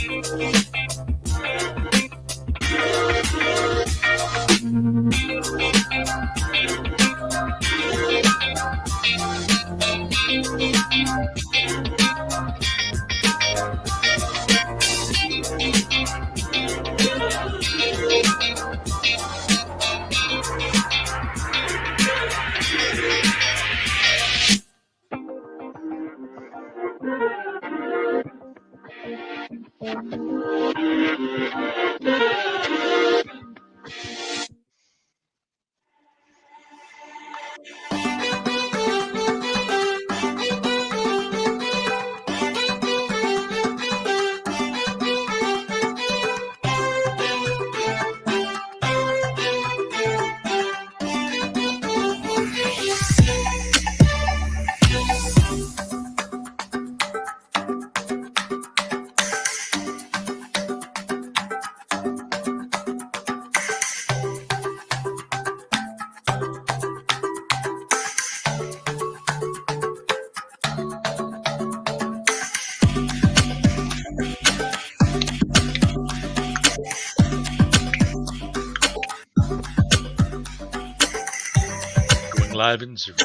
Going live in Zoom.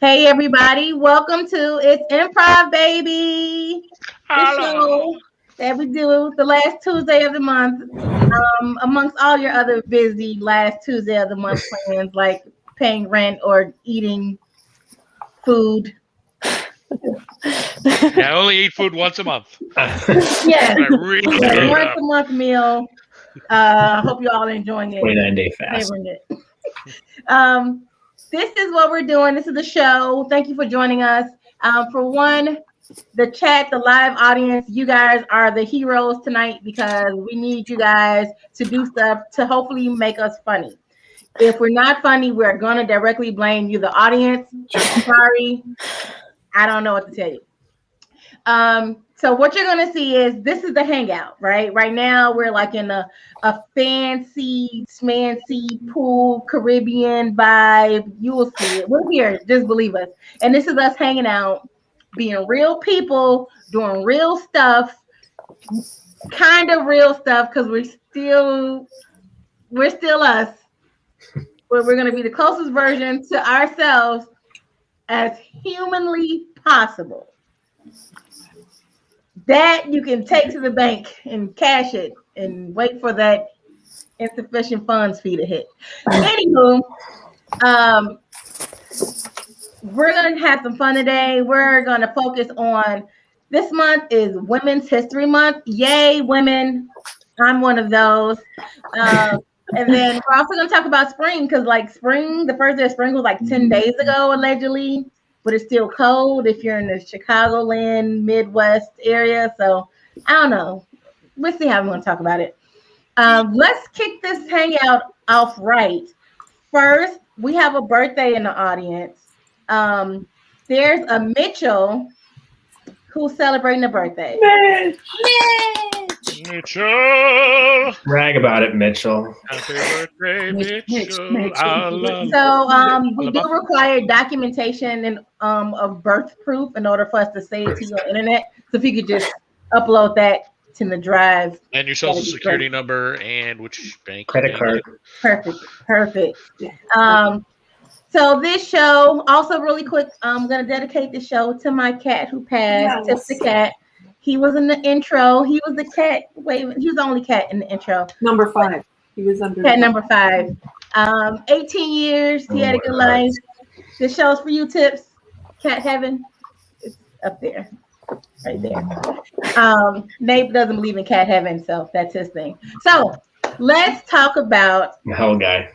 Hey everybody, welcome to It's Improv, baby. The show that we do the last Tuesday of the month, amongst all your other busy last Tuesday of the month plans like paying rent or eating food. I only eat food once a month. Yes, once a month meal. Hope you all are enjoying it. 29-day fast. This is what we're doing. This is the show. Thank you for joining us. For one, the chat, the live audience, you guys are the heroes tonight because we need you guys to do stuff to hopefully make us funny. If we're not funny, we're going to directly blame you, the audience. I'm sorry. I don't know what to tell you. So what you're going to see is this is the hangout, right? Right now, we're like in a fancy, smancy pool, Caribbean vibe. You will see it. We're here. Just believe us. And this is us hanging out, being real people, doing real stuff, kind of real stuff, because we're still us. But we're going to be the closest version to ourselves as humanly possible. That you can take to the bank and cash it and wait for that insufficient funds fee to hit. Anywho, we're gonna have some fun today. We're gonna focus on this month is Women's History Month. Yay, women! I'm one of those. And then we're also gonna talk about spring because, like, spring, the first day of spring was like 10 days ago, allegedly, but it's still cold if you're in the Chicagoland, Midwest area. So I don't know. We'll see how we're gonna talk about it. Let's kick this hangout off right. First, we have a birthday in the audience. There's a Mitchell who's celebrating a birthday. Mitchell. Brag about it, Mitchell. Happy birthday, Mitchell. So we do require documentation and of birth proof in order for us to say it to your internet. So if you could just upload that to the drive. And your social security number and which bank. Credit card. Perfect. So this show, also really quick, I'm going to dedicate the show to my cat who passed, Tip the cat. He was in the intro. He was the cat. Wait, he was the only cat in the intro. Number 5. He was under cat number 5. 18 years. He had a good life. This show's for you, Tips. Cat Heaven. It's up there. Right there. Nate doesn't believe in cat heaven, so that's his thing. So let's talk about Hell guy.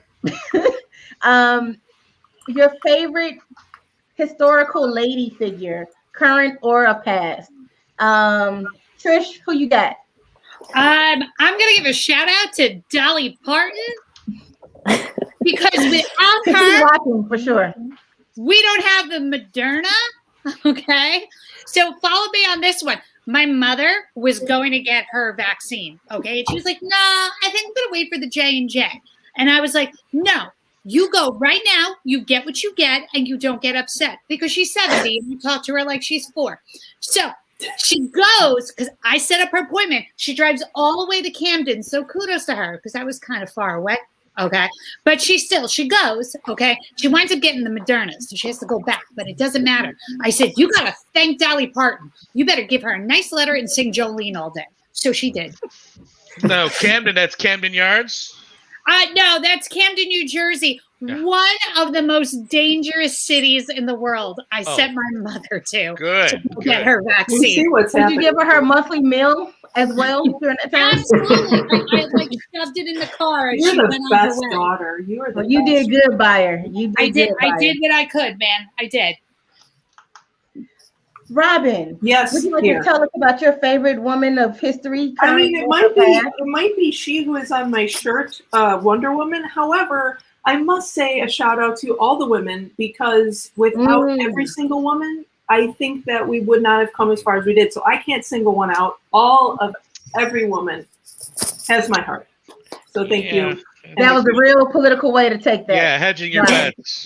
your favorite historical lady figure, current or a past. Trish, who you got? I'm gonna give a shout out to Dolly Parton because without her, watching for sure. We don't have the Moderna. Okay, so follow me on this one. My mother was going to get her vaccine. Okay, and she was like, "No, I think I'm gonna wait for the J&J." And I was like, "No, you go right now. You get what you get, and you don't get upset because she's 70 and you talk to her like she's 4." So she goes because I set up her appointment. She drives all the way to Camden. So kudos to her because I was kind of far away. Okay. But she goes. Okay. She winds up getting the Moderna. So she has to go back, but it doesn't matter. I said, you got to thank Dolly Parton. You better give her a nice letter and sing Jolene all day. So she did. No, Camden, that's Camden Yards. No, that's Camden, New Jersey. Yeah. One of the most dangerous cities in the world. I sent my mother to get her vaccine. Did you give her monthly meal as well during that time? Absolutely. I like shoved it in the car. And You're the best daughter. You are the You did good by her. I did what I could, man. I did. Robin, yes, would you like to tell us about your favorite woman of history? I mean, it might be she who is on my shirt, Wonder Woman. However, I must say a shout out to all the women because without every single woman, I think that we would not have come as far as we did. So I can't single one out. Every woman has my heart. So thank you. That was a real political way to take that. Yeah, hedging your bets.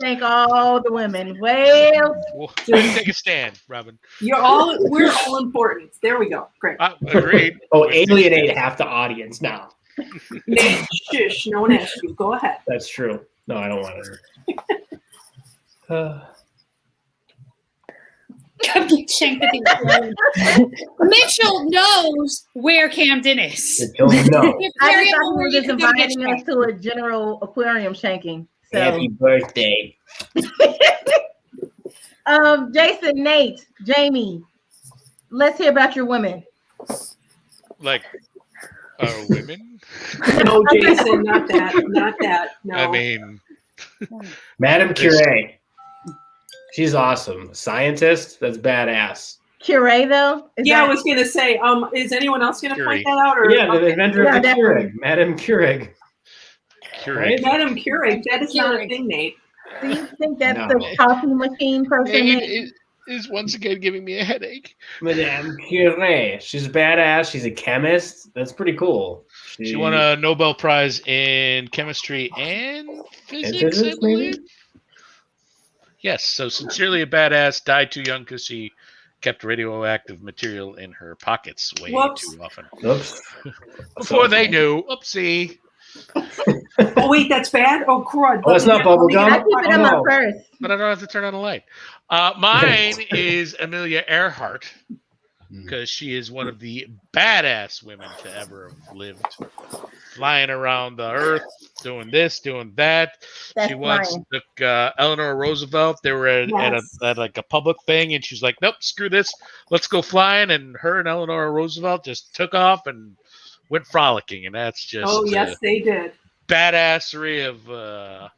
Thank all the women. Well, take a stand, Robin. We're all important. There we go. Great. Agreed. Alienate half the audience now. Nate, shush. No one asked you. Go ahead. That's true. No, I don't want to. Mitchell knows where Camden is. No. I just thought he was just inviting us to a general aquarium shanking. So. Happy birthday. Jason, Nate, Jamie, let's hear about your women. Like, women? No, Jason, not that. No. I mean, Madame Curie. She's awesome. Scientist, that's badass. Curie, though? I was going to say, is anyone else going to point that out? Or, yeah, the inventor of the Keurig, Madame Keurig. Right? Madame Keurig, that is not a thing, Nate. Do you think that's the coffee machine person? Nate is once again giving me a headache. Madame Curie. She's badass. She's a chemist. That's pretty cool. She won a Nobel Prize in chemistry and physics, I believe. Yes, so sincerely a badass, died too young because she kept radioactive material in her pockets way too often. Oops. Before they knew, oopsie. Oh, wait, that's bad? Oh, crud. Oh, it's not bubble gum? I keep it in my purse. But I don't have to turn on the light. Mine is Amelia Earhart. because she is one of the badass women to ever have lived. Flying around the earth, doing this, doing that. That's She once flying. took Eleanor Roosevelt. They were at like a public thing, and she's like, "Nope, screw this. Let's go flying." And her and Eleanor Roosevelt just took off and went frolicking, and that's just yes, they did. Badassery of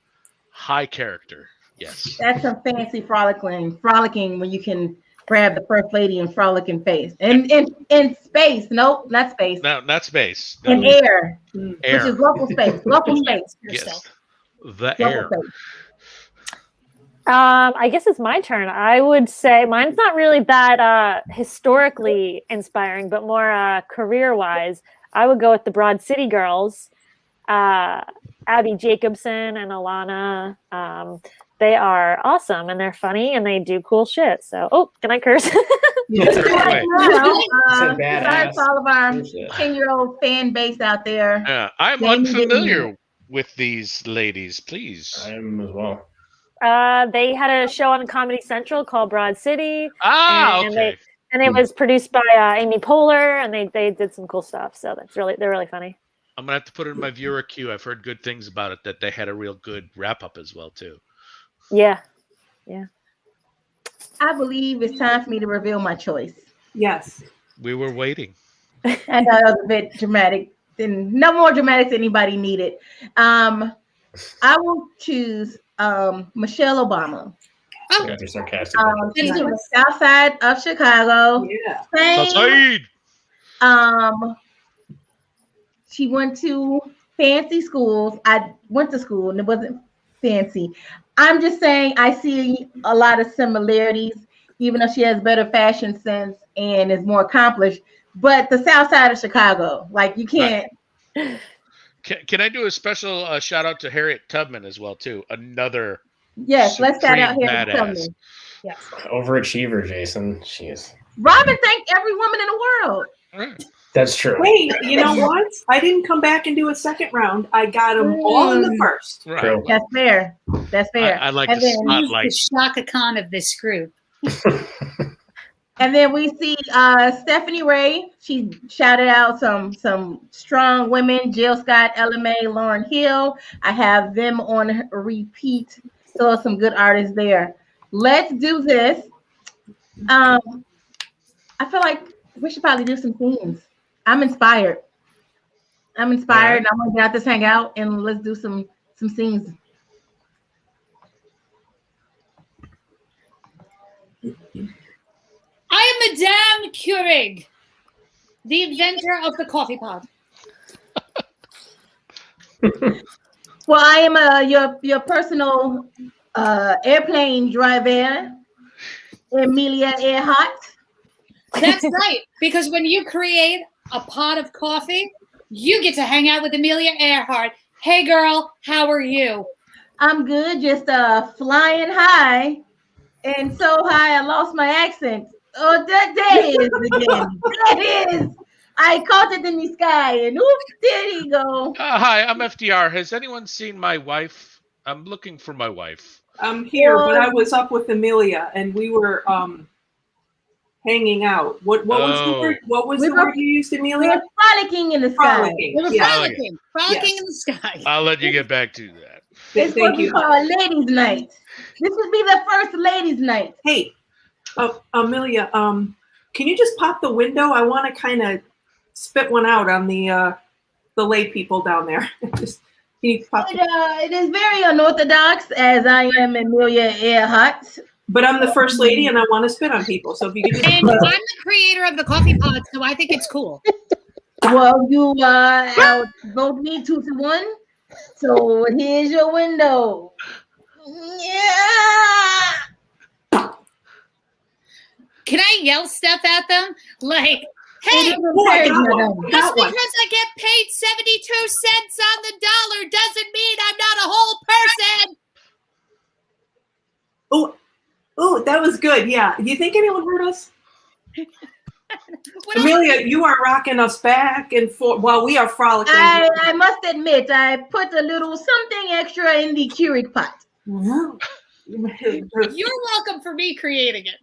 high character. Yes, That's some fancy frolicking when you can grab the first lady and frolic in face. And in space. Nope, not space. no, not space. In No, air. air. Which is local space. Local space. Yes, the Local air. space. I guess it's my turn. I would say mine's not really that historically inspiring, but more career-wise. I would go with the Broad City Girls, Abby Jacobson and Alana. They are awesome and they're funny and they do cool shit. So, can I curse? Said Sorry badass. to all of our 10-year-old fan base out there. I'm Jamie unfamiliar with these ladies. Please. I am as well. They had a show on Comedy Central called Broad City. Ah, and okay. it was produced by Amy Poehler, and they did some cool stuff. So they're really funny. I'm gonna have to put it in my viewer queue. I've heard good things about it. That they had a real good wrap up as well too. Yeah. I believe it's time for me to reveal my choice. Yes. We were waiting. And that was a bit dramatic. No more dramatic than anybody needed. I will choose Michelle Obama. You guys are sarcastic. She's from the south side of Chicago. Yeah. Outside. She went to fancy schools. I went to school and it wasn't fancy. I'm just saying I see a lot of similarities, even though she has better fashion sense and is more accomplished. But the south side of Chicago, like you can't. Right. Can I do a special shout out to Harriet Tubman as well too? Another Yes, let's shout out here. badass. Yes. Overachiever, Jason. Jeez. Robin thanked every woman in the world. Right. That's true. Wait, you know what? I didn't come back and do a second round. I got them all in the first. Right. True. That's fair. That's fair. I like And the then- spotlight. The Shaka Khan of this group. And then we see Stephanie Ray. She shouted out some strong women: Jill Scott, Ella May, Lauryn Hill. I have them on repeat. So some good artists there. Let's do this. I feel like we should probably do some themes. I'm inspired. And I'm gonna get out this hangout and let's do some scenes. I am Madame Keurig, the inventor of the coffee pod. Well, I am your personal airplane driver, Amelia Earhart. That's right, because when you create a pot of coffee, you get to hang out with Amelia Earhart. Hey, girl, how are you? I'm good, just flying high, and so high I lost my accent. Oh, there it is again. There it is. I caught it in the sky, and oops, there you go. Hi, I'm FDR. Has anyone seen my wife? I'm looking for my wife. I'm here, but I was up with Amelia, and we were hanging out. What was the word? What was the word you used, We're Amelia? frolicking in the sky. Frolicking. We were Yeah. frolicking Yes. in the sky. I'll let you get back to that. It's what Thank we you. call a ladies' night. This would be the first ladies' night. Hey, Amelia, can you just pop the window? I want to kind of spit one out on the lay people down there. Just can you pop? It is very unorthodox, as I am Amelia Earhart. But I'm the first lady, and I want to spit on people. So if you could just And I'm the creator of the coffee pod, so I think it's cool. Well, you outvote me 2-1. So here's your window. Yeah. Can I yell stuff at them? Like, hey, It is Oh, I got madam. one. just Got one. because I get paid 72 cents on the dollar doesn't mean I'm not a whole person. Oh, that was good. Yeah. Do you think anyone heard us? What else? Amelia, you are rocking us back and forth while we are frolicking. I must admit, I put a little something extra in the Keurig pot. You're welcome for me creating it.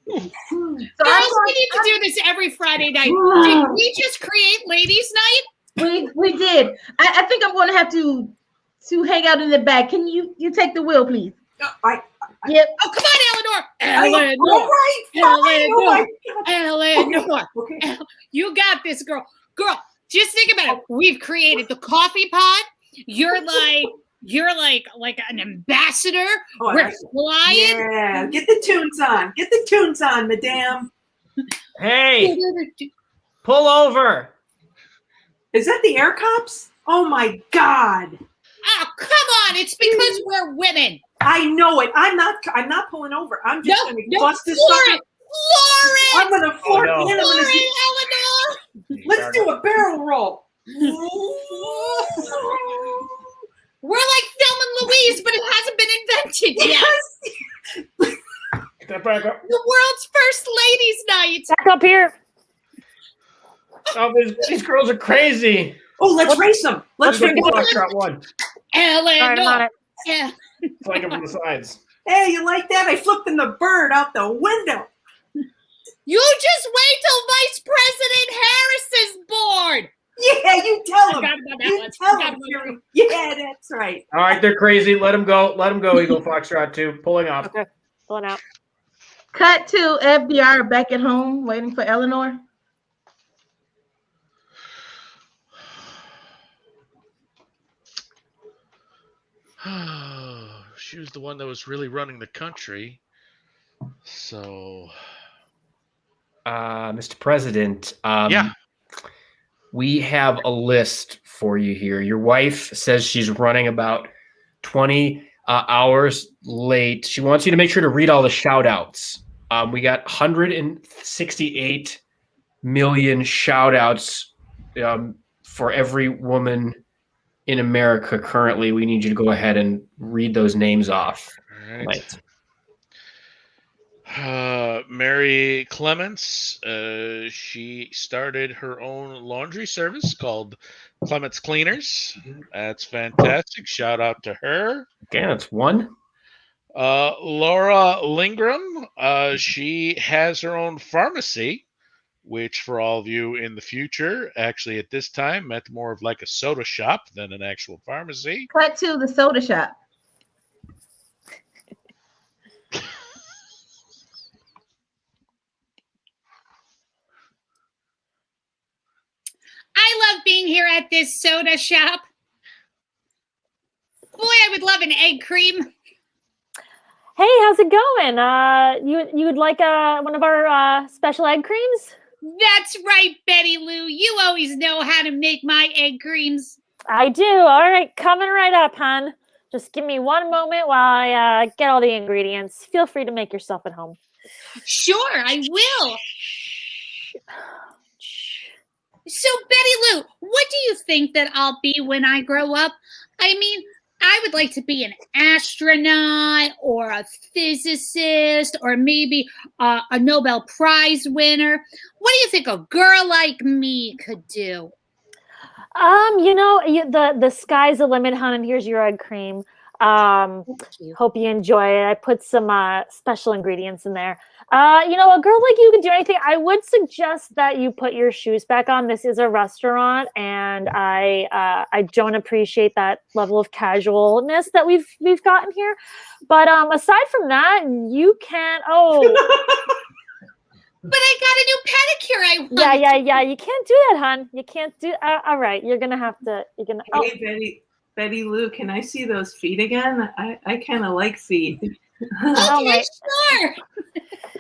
Girls, we need to do this every Friday night. Did we just create ladies' night? We did. I think I'm going to have to hang out in the back. Can you take the wheel, please? Yep. Oh, come on, Eleanor. All right, Eleanor. Okay. You got this, girl. Girl, just think about it. We've created the coffee pot. You're like an ambassador. We're flying. Yeah, get the tunes on. Get the tunes on, madame. Hey, pull over. Is that the air cops? Oh my God. Oh, come on. It's because we're women. I know it. I'm not pulling over. I'm just going to bust this Lauren, up. I'm going to floor it. Eleanor. Let's do a barrel roll. We're like Thelma Louise, but it hasn't been invented yet. Step back up. The world's first ladies' night. Back up here. Oh, these girls are crazy. Oh, let's race them. Let's Let's race do them. Foxtrot 1. All right, I'm on Eleanor. it. Yeah. Flank them from the sides. Hey, you like that? I flipped in the bird out the window. You just wait till Vice President Harris is born. Yeah, you tell him. Forgot about that You one. tell Forgot him. about Jerry. Yeah, that's right. All right, they're crazy. Let them go. Let them go, Eagle Foxtrot 2. Pulling off. Okay, pulling out. Cut to FDR back at home waiting for Eleanor. She was the one that was really running the country. So, Mr. President, yeah. We have a list for you here. Your wife says she's running about 20 hours late. She wants you to make sure to read all the shout outs. We got 168 million shout outs for every woman in America currently. We need you to go ahead and read those names off. All right. Mary Clements, she started her own laundry service called Clements Cleaners. That's fantastic. Shout out to her. Okay, that's one. Laura Lingram, she has her own pharmacy, which for all of you in the future, actually at this time, meant more of like a soda shop than an actual pharmacy. Cut to the soda shop. I love being here at this soda shop. Boy, I would love an egg cream. Hey, how's it going? You would like one of our special egg creams? That's right, Betty Lou. You always know how to make my egg creams. I do. All right, coming right up, hon. Just give me one moment while I get all the ingredients. Feel free to make yourself at home. Sure, I will. So, Betty Lou, what do you think that I'll be when I grow up? I mean, I would like to be an astronaut or a physicist or maybe a Nobel Prize winner. What do you think a girl like me could do? The sky's the limit, hon, and here's your egg cream. Hope you enjoy it. I put some special ingredients in there. A girl like you can do anything. I would suggest that you put your shoes back on. This is a restaurant, and I don't appreciate that level of casualness that we've gotten here. But aside from that, you can't. Oh, but I got a new pedicure. Yeah. You can't do that, hon. You can't do. All right, you're gonna have to. You're gonna. Oh. Hey, Betty Lou, can I see those feet again? I kind of like feet. Okay, sure.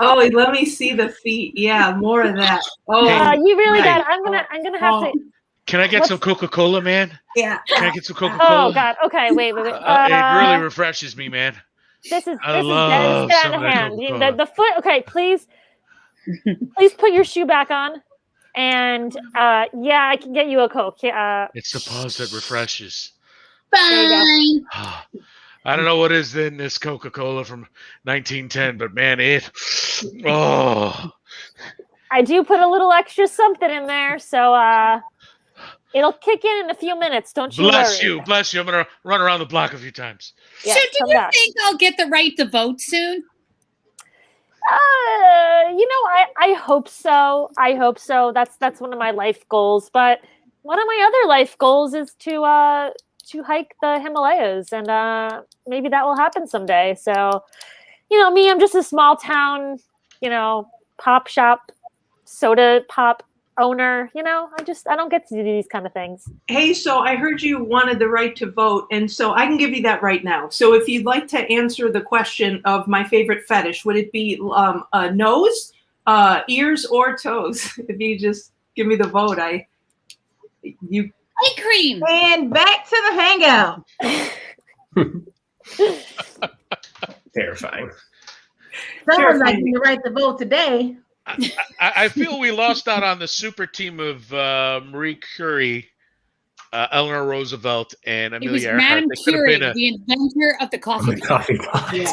Oh, let me see the feet. Yeah, more of that. Oh, you really got it. I'm gonna have to. Can I get some Coca-Cola, man? Yeah. Can I get some Coca-Cola? Oh God. Okay. Wait. It really refreshes me, man. This is I love get out some of of that hand. Coca-Cola. The foot. Okay, please put your shoe back on. And I can get you a Coke. It's the pause that refreshes. Bye. I don't know what is in this Coca-Cola from 1910, but man, I do put a little extra something in there, so it'll kick in a few minutes. Don't you worry. Bless you. I'm gonna run around the block a few times. Yeah, so do you think I'll get the right to vote soon? I hope so. I hope so. That's one of my life goals. But one of my other life goals is to hike the Himalayas, and maybe that will happen someday. So, me, I'm just a small town, pop shop, soda pop owner. I don't get to do these kind of things. Hey, so I heard you wanted the right to vote, and so I can give you that right now. So if you'd like to answer the question of my favorite fetish, would it be nose, ears, or toes? If you just give me the vote, you. Ice cream. And back to the hangout. Terrifying. Someone's not getting the right to vote today. I feel we lost out on the super team of Marie Curie, Eleanor Roosevelt, and It Amelia was Earhart. Madame They could have Curie, been the inventor of the coffee pot. Yeah.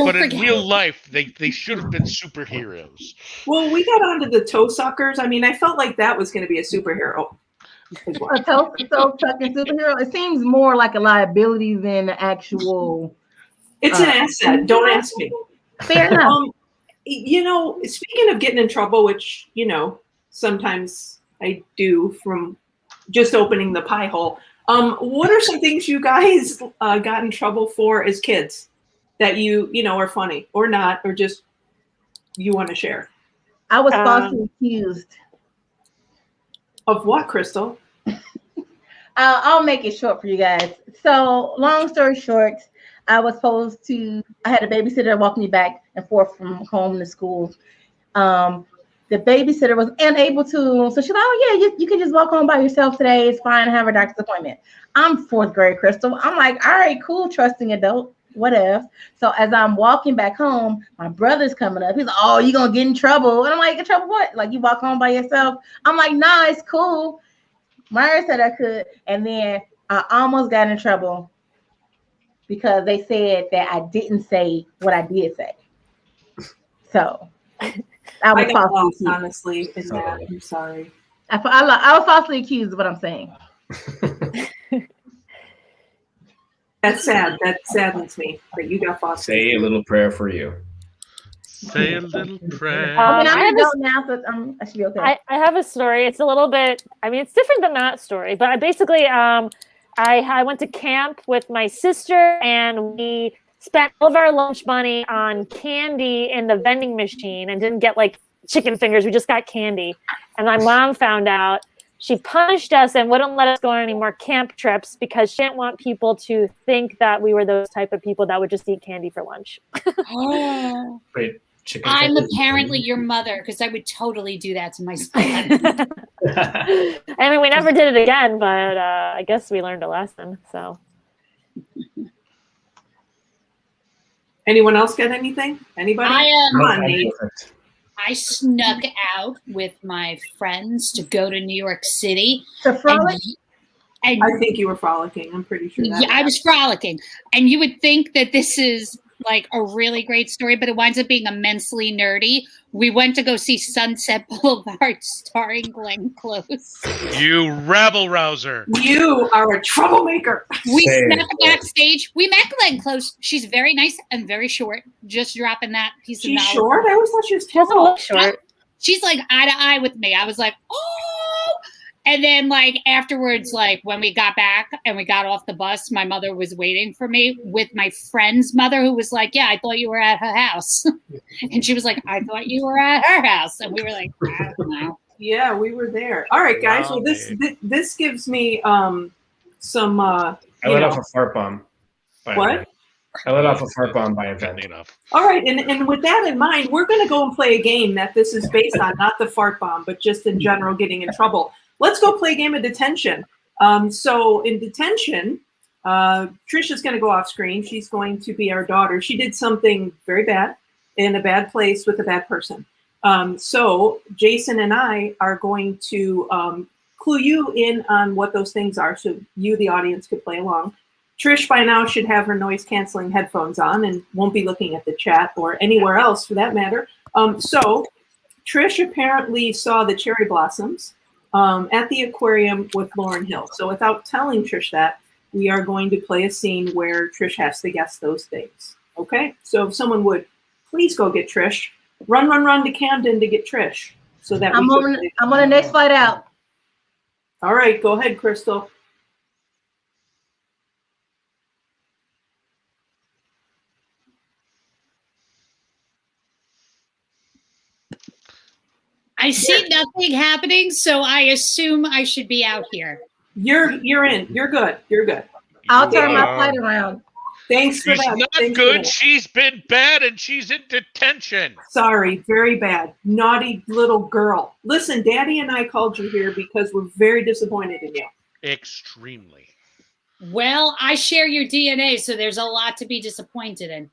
but in real life, they should have been superheroes. Well, we got onto the toe suckers. I mean, I felt like that was going to be a superhero. A toe sucking superhero. It seems more like a liability than an actual. It's an asset. Don't ask me. Fair enough. Speaking of getting in trouble, which, sometimes I do from just opening the pie hole. What are some things you guys got in trouble for as kids that you are funny or not, or just you want to share? I was falsely accused. Of what, Crystal? I'll make it short for you guys. So, long story short, I had a babysitter walking me back and forth from home to school. The babysitter was unable to, so she's like, oh yeah, you can just walk home by yourself today. It's fine. Have a doctor's appointment. I'm 4th grade, Crystal. I'm like, all right, cool, trusting adult, whatever. So as I'm walking back home, my brother's coming up. He's like, oh, you gonna get in trouble. And I'm like, in trouble what? Like, you walk home by yourself? I'm like, nah, it's cool. Myra said I could. And then I almost got in trouble because they said that I didn't say what I did say. So I got lost, honestly, in that. I'm sorry. I was falsely accused of what I'm saying. That's sad. That saddens me that you got falsely. Say a little prayer for you. Say a little prayer. I'm now, so I should be okay. I have a story. It's a little bit, it's different than that story, but I went to camp with my sister and we spent all of our lunch money on candy in the vending machine and didn't get like chicken fingers. We just got candy. And my mom found out. She punished us and wouldn't let us go on any more camp trips because she didn't want people to think that we were those type of people that would just eat candy for lunch. Wait, I'm apparently your mother because I would totally do that to my son. We never did it again, but I guess we learned a lesson. So, anyone else get anything? Anybody? Come on, Nate. I snuck out with my friends to go to New York City. To frolic? I think you were frolicking. I'm pretty sure that. Yeah, I was frolicking. And you would think that this is like a really great story, but it winds up being immensely nerdy. We went to go see Sunset Boulevard starring Glenn Close. You rabble rouser. You are a troublemaker. We snuck backstage. We met Glenn Close. She's very nice and very short. Just dropping that piece of knowledge. She's short? I always thought she was tall. She doesn't look short. She's like eye to eye with me. I was like, oh. And then like afterwards, like when we got back and we got off the bus, my mother was waiting for me with my friend's mother who was like, yeah, I thought you were at her house. And she was like, I thought you were at her house. And we were like, I don't know. Yeah, we were there. All right, guys. Wow, well, this gives me some I let off a fart bomb. What? I let off a fart bomb by event. Enough. All right, and with that in mind, we're going to go and play a game that this is based on, not the fart bomb, but just in general getting in trouble. Let's go play a game of detention. So in detention, Trisha's going to go off screen. She's going to be our daughter. She did something very bad in a bad place with a bad person. So Jason and I are going to clue you in on what those things are so you, the audience, could play along. Trish by now should have her noise canceling headphones on and won't be looking at the chat or anywhere else for that matter. So Trish apparently saw the cherry blossoms at the aquarium with Lauryn Hill. So without telling Trish that, we are going to play a scene where Trish has to guess those things. Okay? So if someone would please go get Trish. Run to Camden to get Trish. So that I'm on the next flight out. All right, go ahead, Crystal. I see nothing happening, so I assume I should be out here. You're in. You're good. You're good. I'll turn my flight around. Thanks for She's that. not Thanks good. She's been bad and she's in detention. Sorry, very bad. Naughty little girl. Listen, Daddy and I called you here because we're very disappointed in you. Extremely. Well, I share your DNA, so there's a lot to be disappointed in.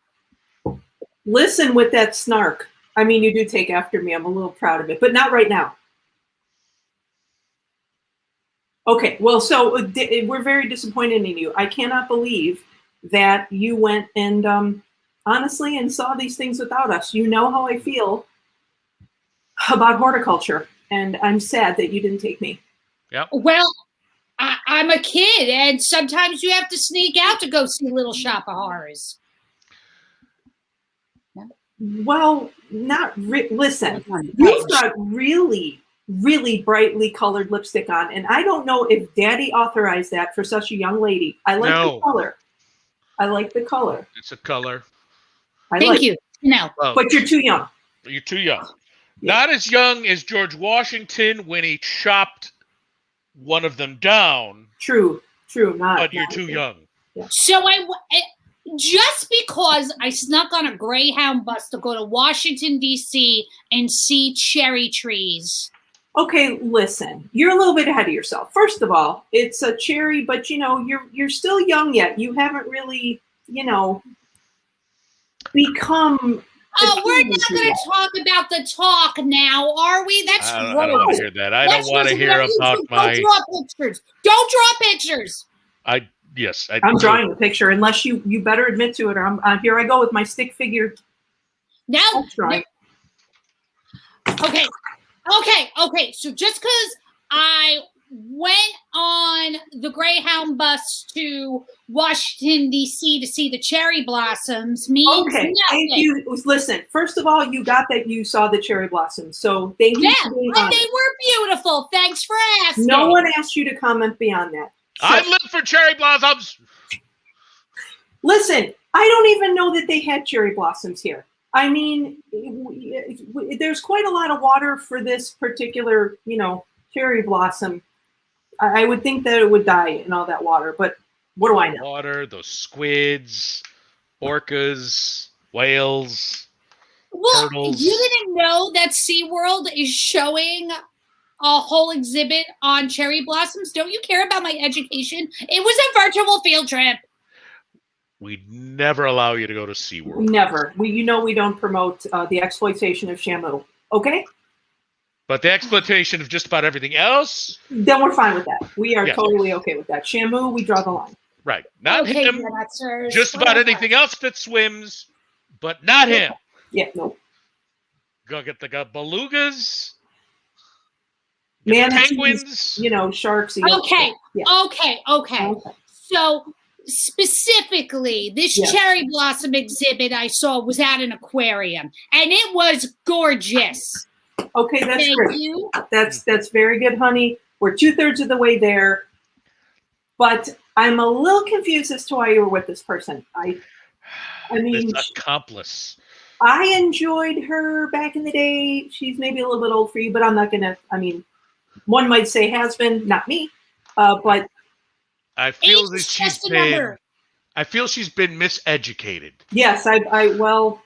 Listen with that snark. I mean, you do take after me. I'm a little proud of it, but not right now. Okay, well, so we're very disappointed in you. I cannot believe that you went and honestly and saw these things without us. You know how I feel about horticulture, and I'm sad that you didn't take me. Yep. Well, I'm a kid, and sometimes you have to sneak out to go see Little Shop of Horrors. Well, listen, you've got really, really brightly colored lipstick on, and I don't know if Daddy authorized that for such a young lady. I like the color. I like the color. It's a color. Thank you. No, but you're too young. You're too young. Yeah. Not as young as George Washington when he chopped one of them down. True. But you're too young. Yeah. So just because I snuck on a Greyhound bus to go to Washington, D.C. and see cherry trees. Okay, listen, you're a little bit ahead of yourself. First of all, it's a cherry, but you're still young yet. You haven't really, become. Oh, we're not going to talk about the talk now, are we? That's gross. I don't want to hear that. I don't want to hear about my. Don't draw pictures. Don't draw pictures. Yes, I'm drawing the picture. Unless you better admit to it, or here I go with my stick figure. Now. Drawing. Okay. So just because I went on the Greyhound bus to Washington, D.C. to see the cherry blossoms means nothing. Thank you. Listen, first of all, you got that you saw the cherry blossoms. So thank you for being honest. They were beautiful. Thanks for asking. No one asked you to comment beyond that. So, I live for cherry blossoms. Listen, I don't even know that they had cherry blossoms here. I mean, there's quite a lot of water for this particular, cherry blossom. I would think that it would die in all that water, but what do I know? Water, those squids, orcas, whales, turtles. You didn't know that SeaWorld is showing a whole exhibit on cherry blossoms? Don't you care about my education? It was a virtual field trip. We'd never allow you to go to SeaWorld. Never. We don't promote the exploitation of Shamu. Okay? But the exploitation of just about everything else? Then we're fine with that. We are totally okay with that. Shamu, we draw the line. Right. Not him. Just about anything else that swims, but not him. Yeah, no. Go get the belugas. Penguins. Sharks. Okay. So specifically, this cherry blossom exhibit I saw was at an aquarium, and it was gorgeous. Okay, that's Thank great. you. That's very good, honey. We're 2/3 of the way there, but I'm a little confused as to why you were with this person. I mean, this accomplice. I enjoyed her back in the day. She's maybe a little bit old for you, but I'm not gonna. I mean, one might say has been, not me, but I feel that she's been. I feel she's been miseducated. Yes, well,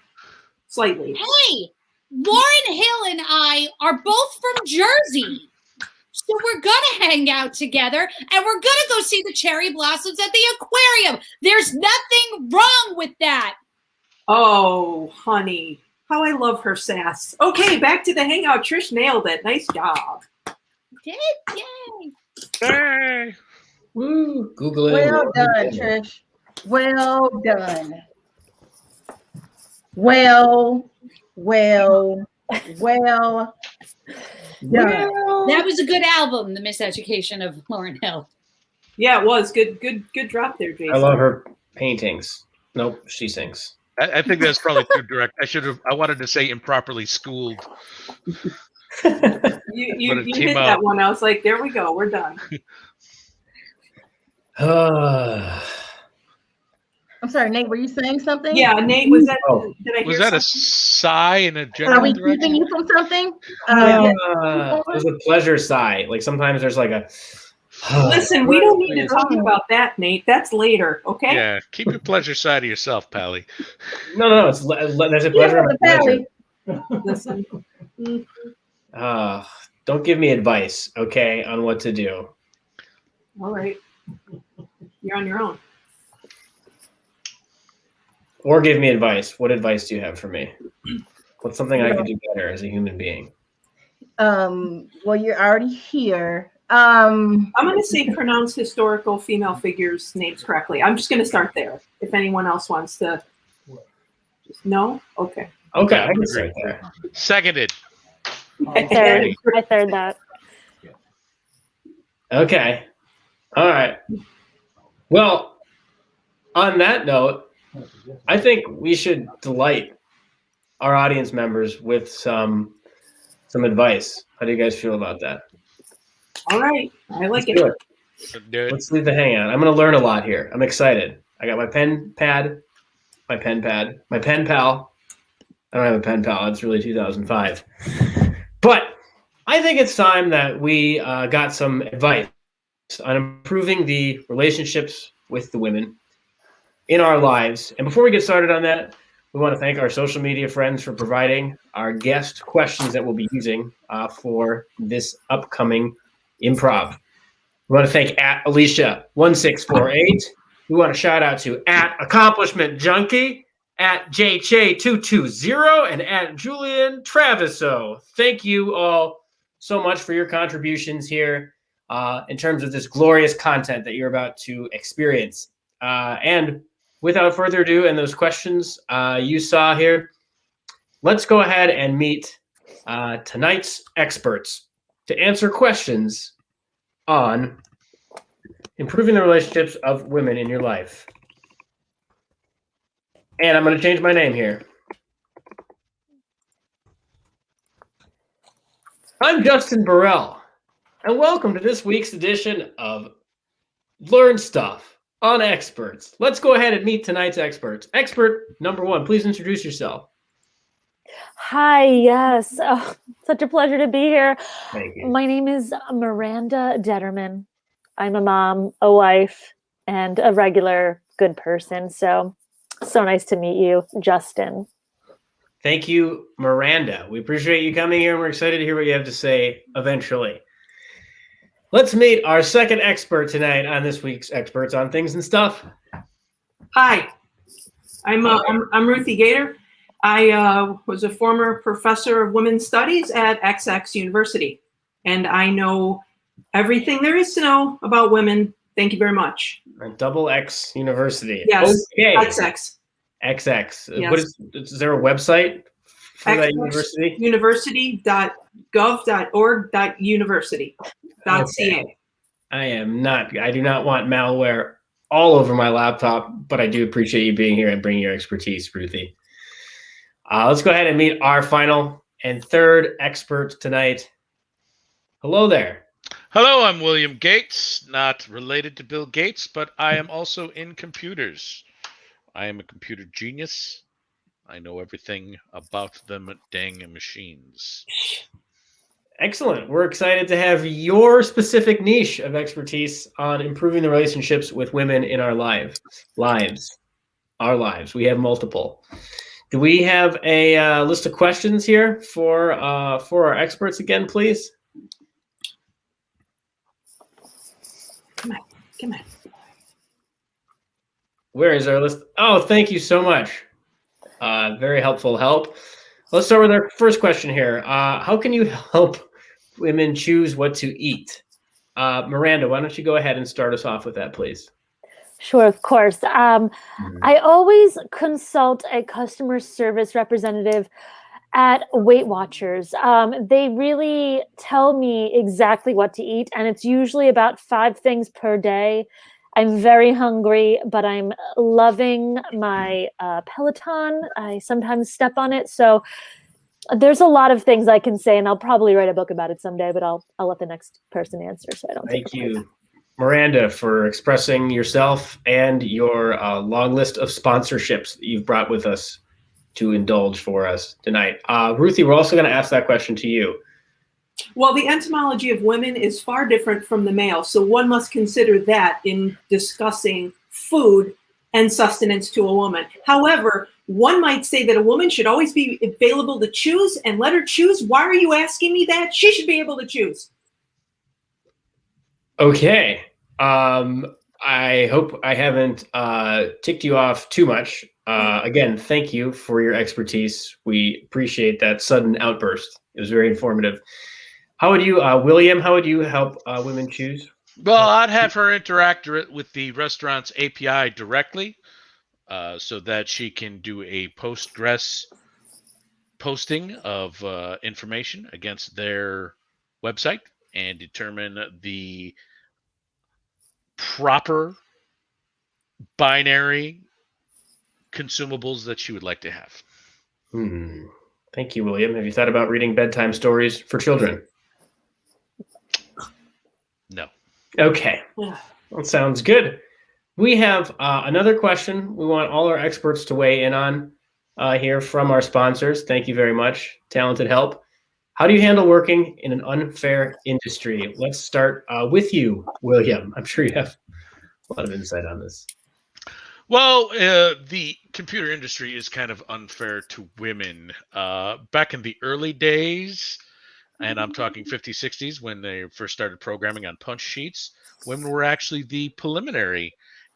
slightly. Hey, Lauren Hill and I are both from Jersey. So we're going to hang out together, and we're going to go see the cherry blossoms at the aquarium. There's nothing wrong with that. Oh, honey. How I love her sass. Okay, back to the hangout. Trish nailed it. Nice job. Yay. Hey. Woo. Google it. Well done, Trish. Well done. Well done. That was a good album, The Miseducation of Lauren Hill. Yeah, it was. Good drop there, Jason. I love her paintings. Nope, she sings. I think that's probably too direct. I wanted to say improperly schooled. You hit that one. I was like, there we go. We're done. I'm sorry, Nate, were you saying something? Yeah, Nate, was that? Did I hear Was that a something? sigh in a Are general we direction? keeping you from something? It was a pleasure sigh. Like sometimes there's like a. Listen, we don't need to talk about that, Nate. That's later, okay? Yeah, keep your pleasure side to yourself, Pally. No, there's a pleasure. And a pleasure. Listen. Don't give me advice, okay, on what to do. All right. You're on your own. Or give me advice. What advice do you have for me? What's something I could do better as a human being? Well, you're already here. I'm going to say pronounce historical female figures' names correctly. I'm just going to start there. If anyone else wants to. No? Okay. Okay, I can start there. Seconded. I third that. Okay. All right. Well, on that note, I think we should delight our audience members with some advice. How do you guys feel about that? All right. I like it. Let's leave the hangout. I'm going to learn a lot here. I'm excited. I got my pen pal. I don't have a pen pal. It's really 2005. But I think it's time that we got some advice on improving the relationships with the women in our lives. And before we get started on that, we want to thank our social media friends for providing our guest questions that we'll be using for this upcoming improv. We want to thank @Alicia1648. We want to shout out to @AccomplishmentJunkie, @JJ220, and @JulianTraviso. Thank you all so much for your contributions here in terms of this glorious content that you're about to experience. And without further ado, and those questions you saw here, let's go ahead and meet tonight's experts to answer questions on improving the relationships of women in your life. And I'm going to change my name here. I'm Justin Burrell, and welcome to this week's edition of Learn Stuff on Experts. Let's go ahead and meet tonight's experts. Expert number one, please introduce yourself. Hi, yes. Oh, such a pleasure to be here. Thank you. My name is Miranda Detterman. I'm a mom, a wife, and a regular good person. So nice to meet you, Justin. Thank you, Miranda. We appreciate you coming here, and we're excited to hear what you have to say eventually. Let's meet our second expert tonight on this week's Experts on Things and Stuff. Hi, I'm Ruthie Gator. I was a former professor of women's studies at XX University, and I know everything there is to know about women. Thank you very much. Double X University. Yes. Okay. XX. XX. Yes. What is there a website for that university? University.gov.org.university.ca. Okay. I do not want malware all over my laptop, but I do appreciate you being here and bringing your expertise, Ruthie. Let's go ahead and meet our final and third expert tonight. Hello there. Hello, I'm William Gates, not related to Bill Gates, but I am also in computers. I am a computer genius. I know everything about them dang machines. Excellent. We're excited to have your specific niche of expertise on improving the relationships with women in our lives. Our lives. We have multiple. Do we have a list of questions here for our experts again, please? Come on. Where is our list? Oh, thank you so much. Very helpful help. Let's start with our first question here. How can you help women choose what to eat? Miranda, why don't you go ahead and start us off with that, please? Sure, of course. I always consult a customer service representative at Weight Watchers. They really tell me exactly what to eat, and it's usually about 5 things per day. I'm very hungry, but I'm loving my Peloton. I sometimes step on it. So there's a lot of things I can say, and I'll probably write a book about it someday, but I'll let the next person answer so I don't Thank you, Miranda, for expressing yourself and your long list of sponsorships that you've brought with us to indulge for us tonight. Ruthie, we're also going to ask that question to you. Well, the etymology of women is far different from the male, so one must consider that in discussing food and sustenance to a woman. However, one might say that a woman should always be available to choose, and let her choose. Why are you asking me that? She should be able to choose. Okay. I hope I haven't ticked you off too much. Again, thank you for your expertise. We appreciate that sudden outburst. It was very informative. How would you, William, how would you help women choose? Well, I'd have her interact with the restaurant's API directly so that she can do a Postgres posting of information against their website and determine the proper binary consumables that she would like to have. Thank you, William. Have you thought about reading bedtime stories for children? No. Okay. That sounds good. We have another question we want all our experts to weigh in on here from our sponsors. Thank you very much, Talented Help. How do you handle working in an unfair industry? Let's start with you, William. I'm sure you have a lot of insight on this. Well, the computer industry is kind of unfair to women. Back in the early days, and I'm talking 50s, 60s, when they first started programming on punch sheets, women were actually the preliminary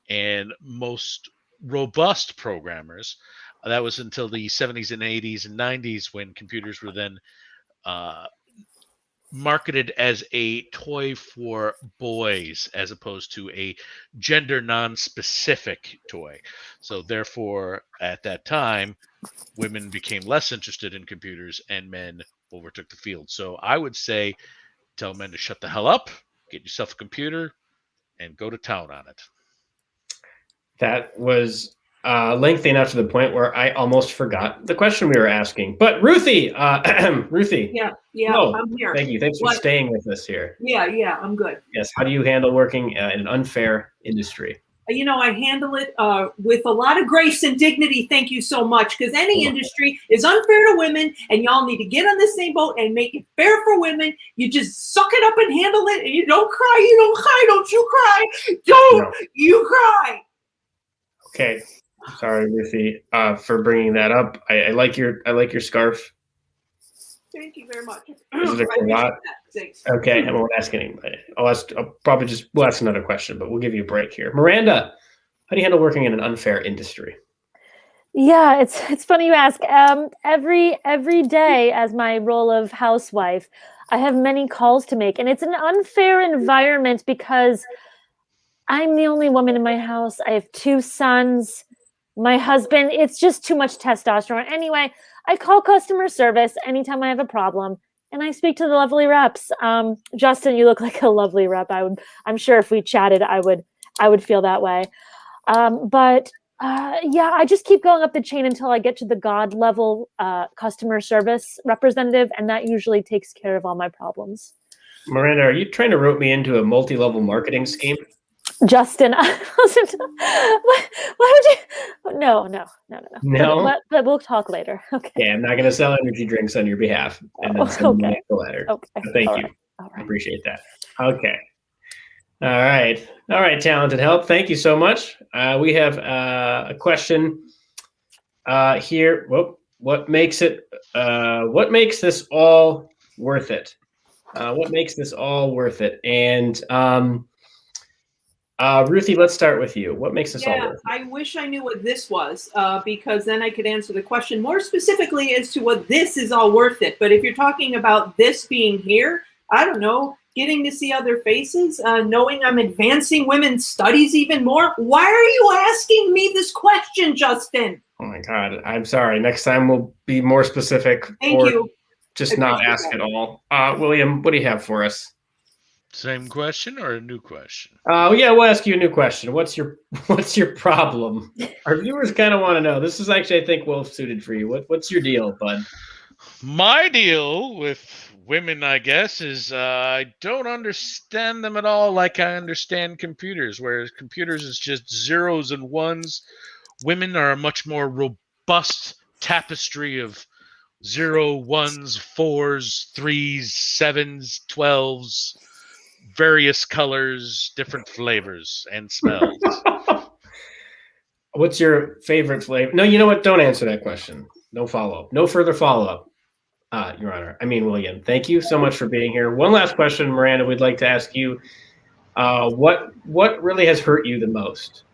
and most robust programmers. That was until the 70s and 80s and 90s when computers were then marketed as a toy for boys as opposed to a gender non-specific toy. So therefore, at that time, women became less interested in computers and men overtook the field. So I would say tell men to shut the hell up, get yourself a computer, and go to town on it. That was lengthy enough to the point where I almost forgot the question we were asking. But Ruthie, Ruthie. Yeah, I'm here. Thank you. Thanks for staying with us here. Yeah, I'm good. Yes. How do you handle working in an unfair industry? You know, I handle it with a lot of grace and dignity. Thank you so much. Because any industry is unfair to women, and y'all need to get on the same boat and make it fair for women. You just suck it up and handle it, and you don't cry. You don't cry. Don't you cry. Don't you cry. Okay. Sorry, Ruthie, for bringing that up. I like your scarf. Thank you very much. Is it a cravat? Okay, I won't ask anybody. We'll ask another question, but we'll give you a break here. Miranda, how do you handle working in an unfair industry? Yeah, it's funny you ask. Every day as my role of housewife, I have many calls to make, and it's an unfair environment because I'm the only woman in my house. I have 2 sons. My husband, it's just too much testosterone. Anyway, I call customer service anytime I have a problem, and I speak to the lovely reps. Justin, you look like a lovely rep. I'm sure if we chatted, I would feel that way. Yeah, I just keep going up the chain until I get to the God level customer service representative, and that usually takes care of all my problems. Miranda, are you trying to rope me into a multi-level marketing scheme? Justin, why would you? No. No? But we'll talk later. Okay. Yeah, I'm not going to sell energy drinks on your behalf and then send me a letter. Okay. Thank you. All right. Appreciate that. Okay. All right, Talented Help. Thank you so much. We have a question here. What makes this all worth it? What makes this all worth it? And Ruthie, let's start with you. What makes this all worth it? I wish I knew what this was because then I could answer the question more specifically as to what this is all worth it. But if you're talking about this being here, I don't know, getting to see other faces, knowing I'm advancing women's studies even more. Why are you asking me this question, Justin? Oh my God, I'm sorry. Next time we'll be more specific. Thank you. Just not ask at all. William, what do you have for us? Same question or a new question? Yeah, we'll ask you a new question. What's your problem? Our viewers kind of want to know. This is actually, I think, well suited for you. What's your deal, bud? My deal with women, I guess, is I don't understand them at all like I understand computers, whereas computers is just zeros and ones. Women are a much more robust tapestry of 0, 1s, 4s, 3s, 7s, 12s, various colors, different flavors and smells. What's your favorite flavor? No, you know what? Don't answer that question. No follow-up. No further follow-up, Your Honor. I mean, William, thank you so much for being here. One last question, Miranda, we'd like to ask you. What really has hurt you the most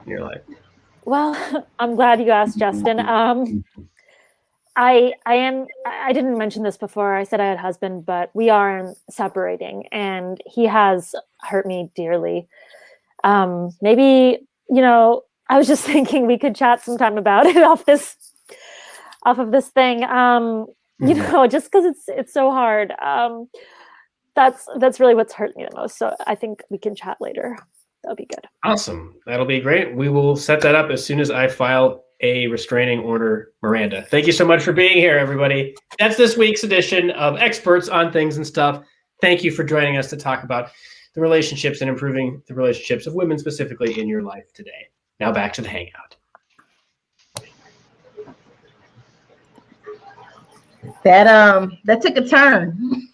in your life? Well, I'm glad you asked, Justin. I didn't mention this before. I said I had a husband, but we are separating, and he has hurt me dearly. Maybe, I was just thinking we could chat sometime about it off of this thing. Just because it's so hard. That's really what's hurt me the most. So I think we can chat later. That'll be good. Awesome. That'll be great. We will set that up as soon as I file a restraining order, Miranda. Thank you so much for being here, everybody. That's this week's edition of Experts on Things and Stuff. Thank you for joining us to talk about the relationships and improving the relationships of women specifically in your life today. Now back to the Hangout. That took a turn.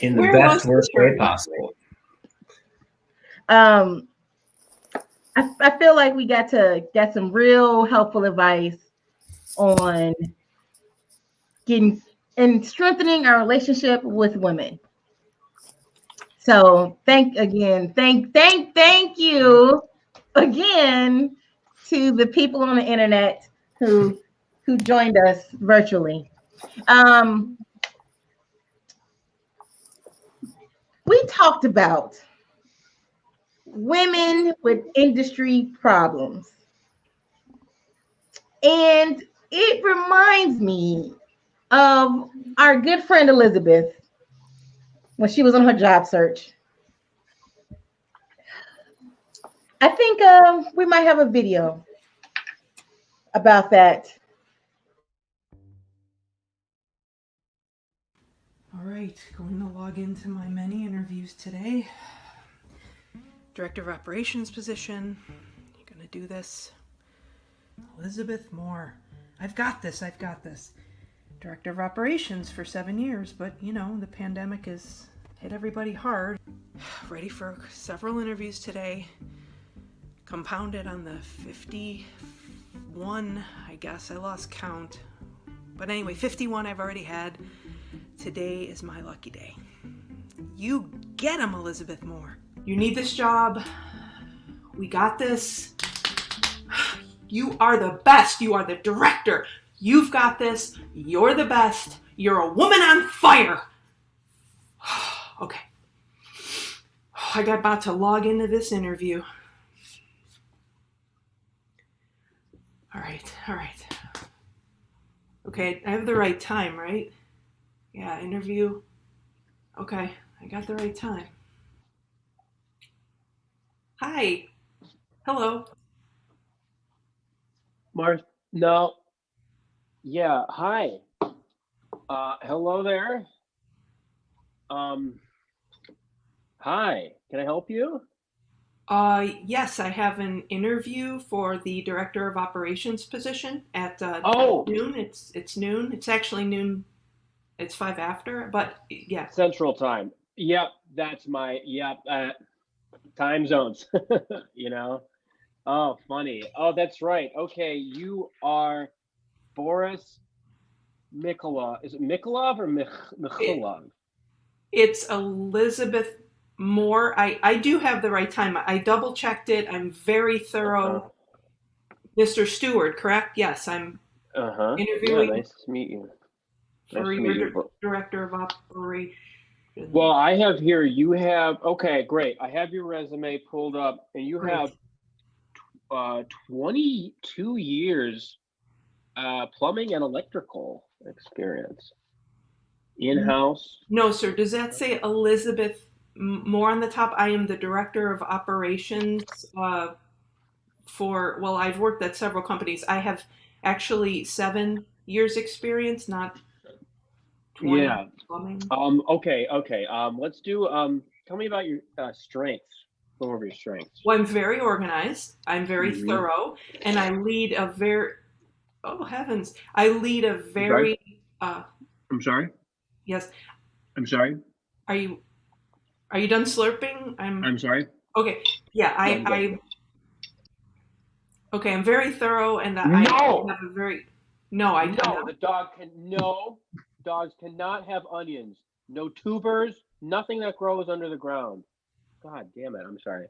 In the best, worst way possible. I feel like we got to get some real helpful advice on getting and strengthening our relationship with women. So thank you again to the people on the internet who joined us virtually. We talked about women with industry problems. And it reminds me of our good friend Elizabeth when she was on her job search. I think we might have a video about that. All right, going to log into my many interviews today. Director of Operations position. You're going to do this. Elizabeth Moore. I've got this. Director of Operations for 7 years, but the pandemic has hit everybody hard. Ready for several interviews today. Compounded on the 51, I guess. I lost count. But anyway, 51 I've already had. Today is my lucky day. You get him, Elizabeth Moore. You need this job. We got this. You are the best. You are the director. You've got this. You're the best. You're a woman on fire. Okay. I got about to log into this interview. All right. Okay, I have the right time, right? Yeah, interview. Okay, I got the right time. Hi. Hello. No. Yeah, hi. Hello there. Hi, can I help you? Yes, I have an interview for the Director of Operations position at noon. It's noon. It's actually noon. It's 5 after, but yeah. Central time. Yep, that's my time zones. Oh, funny. Oh, that's right. Okay, you are Boris Mikolov. Is it Mikolov or Mikolov? It's Elizabeth Moore. I do have the right time. I double checked it. I'm very thorough. Mr. Stewart, correct? Yes, I'm interviewing. Yeah, nice to meet you. For your Director of Operations. Well, I have here, okay, great. I have your resume pulled up, and you have 22 years plumbing and electrical experience. In-house? No, sir. Does that say Elizabeth Moore on the top? I am the director of operations well, I've worked at several companies. I have actually 7 years experience, not 20. Yeah. Okay. Let's do, tell me about your strengths. Go over your strengths. Well, I'm very organized. I'm very thorough. And I lead a very, oh heavens, I lead a very, I'm sorry? Yes. I'm sorry? Are you done slurping? I'm sorry? Okay. Yeah, okay, I'm very thorough and I have a very, the dog dogs cannot have onions. No tubers, nothing that grows under the ground. God damn it, I'm sorry.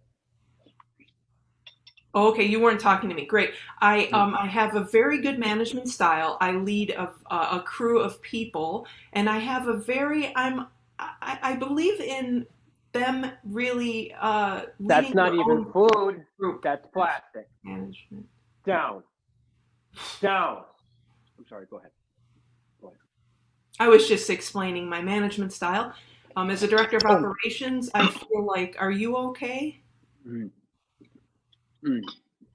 Okay, you weren't talking to me. Great. I have a very good management style. I lead a crew of people, and I have a very I believe in them really. That's not even food. Group. That's plastic. Management. Down. I'm sorry. Go ahead. I was just explaining my management style. As a director of operations, I feel like. Are you okay?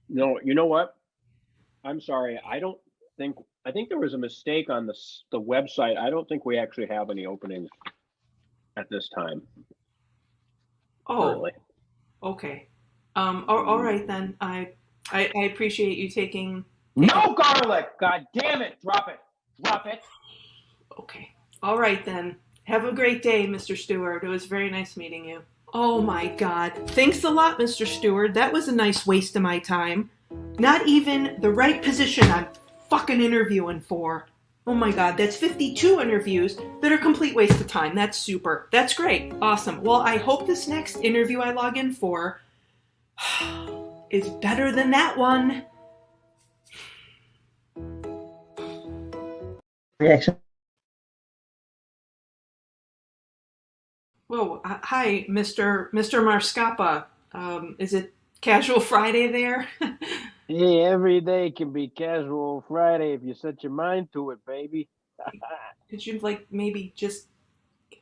No, you know what? I'm sorry. I think there was a mistake on the website. I don't think we actually have any openings at this time. Oh, currently. Okay. All right then. I appreciate you taking. No garlic! God damn it! Drop it! Okay. All right then. Have a great day, Mr. Stewart. It was very nice meeting you. Oh my God. Thanks a lot, Mr. Stewart. That was a nice waste of my time. Not even the right position I'm fucking interviewing for. Oh my God, that's 52 interviews that are a complete waste of time. That's super. That's great. Awesome. Well, I hope this next interview I log in for is better than that one. Reaction. Whoa, hi, Mr. Marscapa. Is it Casual Friday there? Hey, every day can be Casual Friday if you set your mind to it, baby. Could you maybe just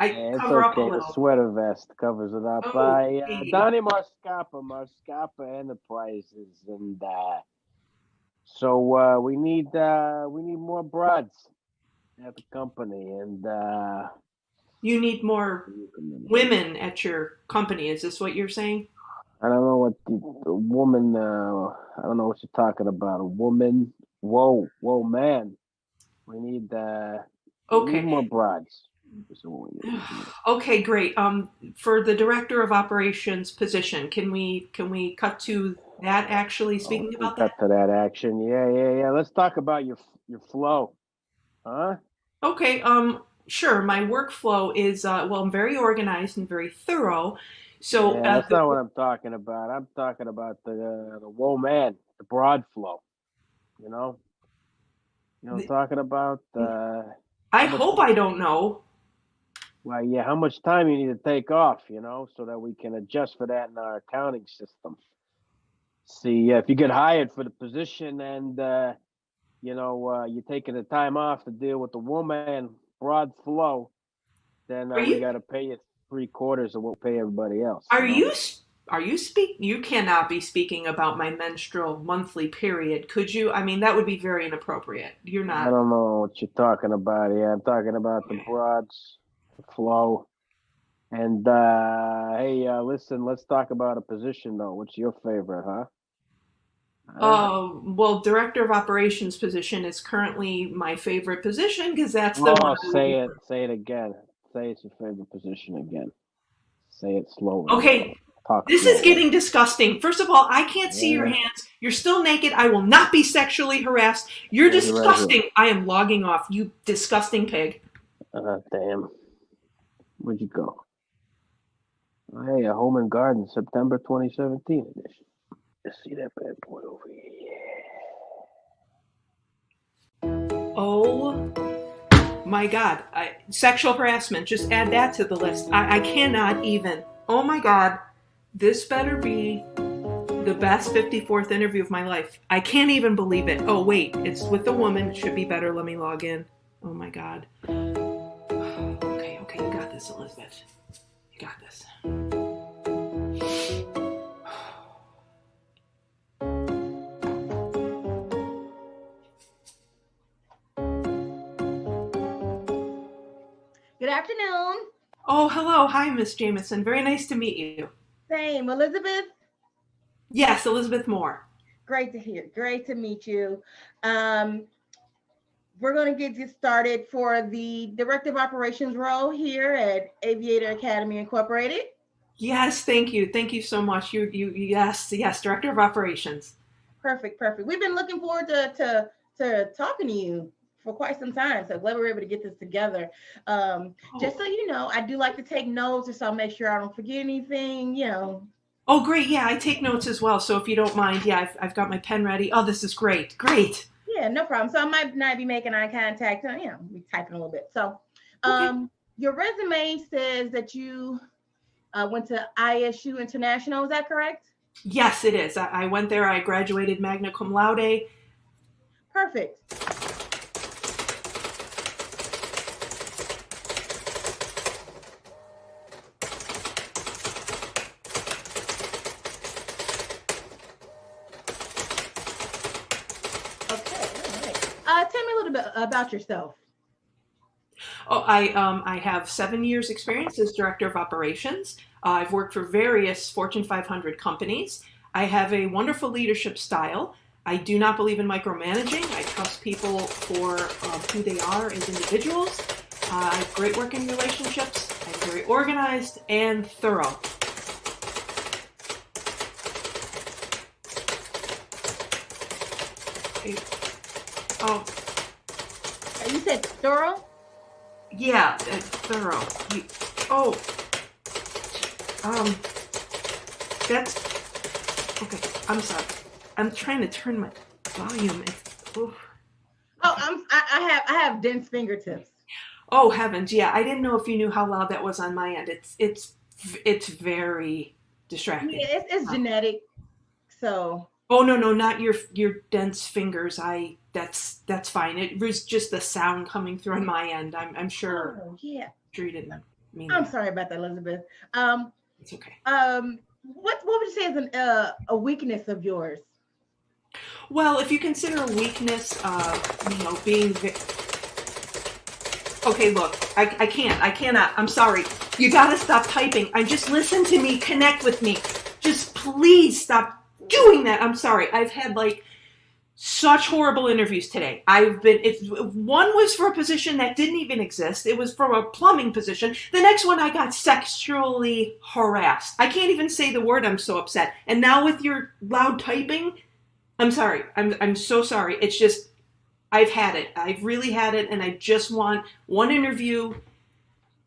it's cover okay. up a little? The sweater vest covers it up. Hey. Donnie Marscapa Enterprises, and so we need more broads at the company, and you need more women at your company. Is this what you're saying? I don't know what the woman. I don't know what you're talking about. A woman. Whoa, man. We need more broads. Okay, great. For the director of operations position, can we cut to that? Actually, speaking about that. Cut to that action. Yeah. Let's talk about your flow, huh? Okay. Sure. My workflow is I'm very organized and very thorough. So that's not what I'm talking about. I'm talking about the whoa man, the broad flow. You know what I'm talking about? I hope I don't know. Well, yeah, how much time you need to take off, so that we can adjust for that in our accounting system. See, if you get hired for the position and, you're taking the time off to deal with the woman broad flow, then we got to pay you 3/4 of what we pay everybody else. You cannot be speaking about my menstrual monthly period, could you? I mean, that would be very inappropriate. You're not. I don't know what you're talking about here. I'm talking about the broads, the flow. And, hey, listen, let's talk about a position, though. What's your favorite, huh? Well, director of operations position is currently my favorite position because that's the one. Say it again. Say it's your favorite position again. Say it slowly. Okay. This is getting disgusting. First of all, I can't see your hands. You're still naked. I will not be sexually harassed. You're disgusting. I am logging off, you disgusting pig. Damn. Where'd you go? Hey, a Home and Garden, September 2017 edition. Let's see that bad boy over here. Oh my God. Sexual harassment. Just add that to the list. I cannot even. Oh my God. This better be the best 54th interview of my life. I can't even believe it. Oh, wait. It's with a woman. It should be better. Let me log in. Oh my God. Okay, you got this, Elizabeth. You got this. Good afternoon. Oh, hello. Hi, Miss Jameson. Very nice to meet you. Same. Elizabeth? Yes, Elizabeth Moore. Great to hear. Great to meet you. We're going to get you started for the Director of Operations role here at Aviator Academy Incorporated. Yes, thank you. Thank you so much. Yes, Director of Operations. Perfect. We've been looking forward to talking to you for quite some time. So glad we were able to get this together. Just so you know, I do like to take notes, just so I'll make sure I don't forget anything, Oh, great. Yeah, I take notes as well. So if you don't mind, yeah, I've got my pen ready. Oh, this is great. Great. Yeah, no problem. So I might not be making eye contact, be typing a little bit. So your resume says that you went to ISU International. Is that correct? Yes, it is. I went there. I graduated magna cum laude. Perfect. Tell me a little bit about yourself. Oh, I have 7 years experience as Director of Operations. I've worked for various Fortune 500 companies. I have a wonderful leadership style. I do not believe in micromanaging. I trust people for who they are as individuals. I have great working relationships. I'm very organized and thorough. Oh, you said thorough? Yeah, thorough. That's okay. I'm sorry. I'm trying to turn my volume. I have dense fingertips. Oh heavens, yeah. I didn't know if you knew how loud that was on my end. It's very distracting. Yeah, it's genetic. So. Oh no, not your dense fingers. That's fine. It was just the sound coming through on my end. I'm sure. Oh, yeah. Sure you didn't mean I'm that. sorry about that, Elizabeth. It's okay. What would you say is a weakness of yours? Well, if you consider a weakness, being. Okay, look, I cannot. I'm sorry. You gotta stop typing. Just listen to me. Connect with me. Just please stop doing that. I'm sorry. I've had such horrible interviews today. One was for a position that didn't even exist. It was for a plumbing position. The next one I got sexually harassed. I can't even say the word. I'm so upset. And now with your loud typing, I'm sorry. I'm so sorry. It's just I've had it. I've really had it, and I just want one interview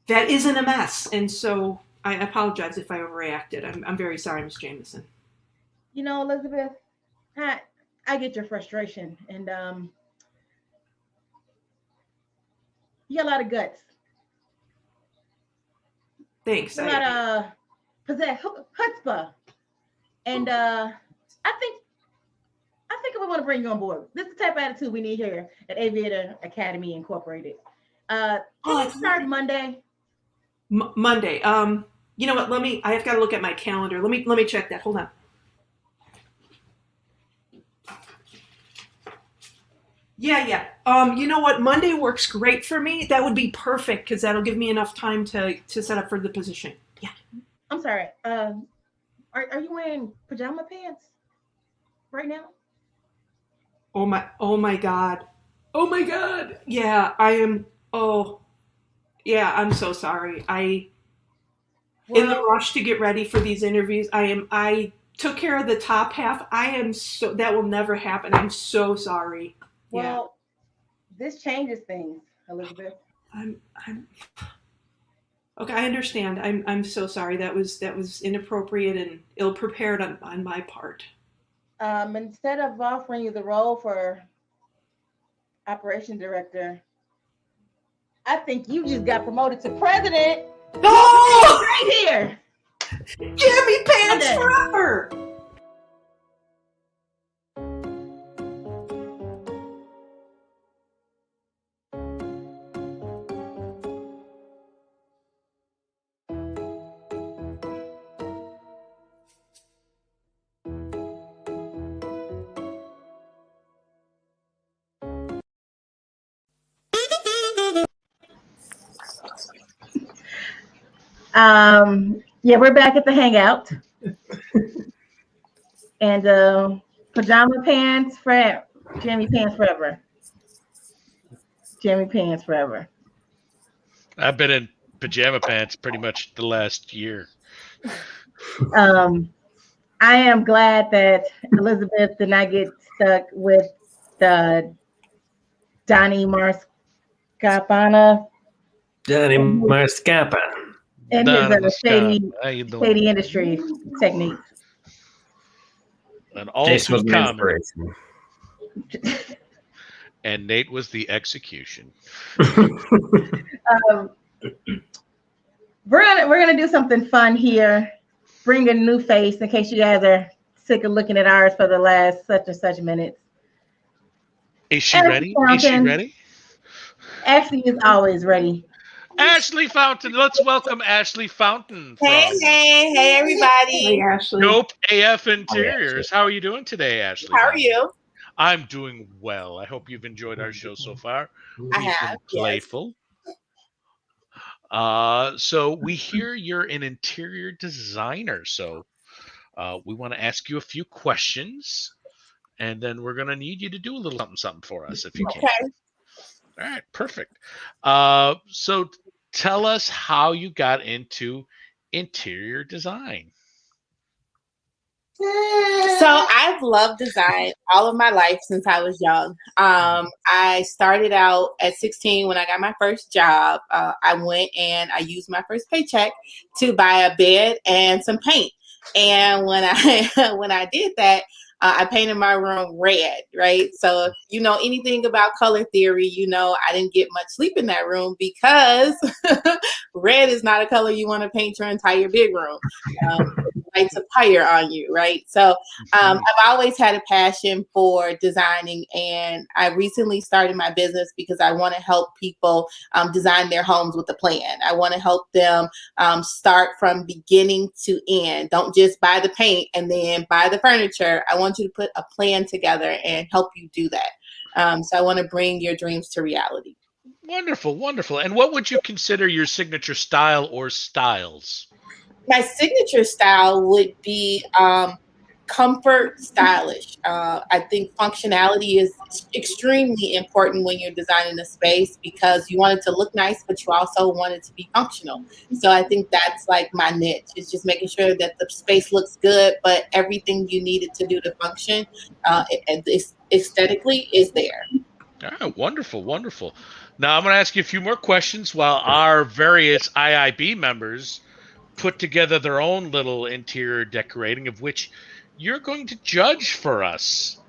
that isn't a mess. And so I apologize if I overreacted. I'm very sorry, Ms. Jameson. Elizabeth, I get your frustration, and you got a lot of guts. Thanks. A lot of chutzpah, and I think we want to bring you on board. This is the type of attitude we need here at Aviator Academy Incorporated. Can you start Monday? Monday. You know what? I have got to look at my calendar. Let me check that. Hold on. Yeah. You know what? Monday works great for me. That would be perfect because that'll give me enough time to set up for the position. Yeah. I'm sorry. Are you wearing pajama pants right now? Oh my God. Oh my God. Yeah, I am. Oh, yeah. I'm so sorry. In the rush to get ready for these interviews, I took care of the top half. That will never happen. I'm so sorry. Well, this changes things, Elizabeth. Okay, I understand. I'm so sorry. That was inappropriate and ill prepared on my part. Instead of offering you the role for operations director, I think you just got promoted to president. Oh! Right here. Jammy pants forever. Yeah, we're back at the hangout. And pajama pants for jammy pants forever. Jammy pants forever. I've been in pajama pants pretty much the last year. I am glad that Elizabeth did not get stuck with the Donnie Marscapana Johnny Marscapa. and his shady industry techniques. And all Jason was too my common. inspiration. And Nate was the execution. We're gonna do something fun here. Bring a new face in case you guys are sick of looking at ours for the last such and such minutes. Is she ready? Is she ready? Ashley is always ready. Ashley Fountain. Let's welcome Ashley Fountain. Hey, everybody. Hey, Ashley. Dope AF Interiors. How are you doing today, Ashley? How are you? I'm doing well. I hope you've enjoyed our show so far. I have. Been playful. So we hear you're an interior designer. So we want to ask you a few questions, and then we're going to need you to do a little something for us if you can. Okay. All right, perfect. So tell us how you got into interior design. So I've loved design all of my life since I was young. I started out at 16 when I got my first job. I went and I used my first paycheck to buy a bed and some paint. And when I did that, I painted my room red, right? So if you know anything about color theory, you know I didn't get much sleep in that room because red is not a color you want to paint your entire big room. It lights a fire on you, right? So I've always had a passion for designing, and I recently started my business because I want to help people design their homes with a plan. I want to help them start from beginning to end. Don't just buy the paint and then buy the furniture. I want you to put a plan together and help you do that. So I want to bring your dreams to reality. Wonderful, wonderful. And what would you consider your signature style or styles? My signature style would be comfort, stylish. I think functionality is extremely important when you're designing a space because you want it to look nice, but you also want it to be functional. So I think that's like my niche. It's just making sure that the space looks good, but everything you need it to do to function aesthetically is there. Oh, wonderful, wonderful. Now I'm going to ask you a few more questions while our various IIB members put together their own little interior decorating, of which you're going to judge for us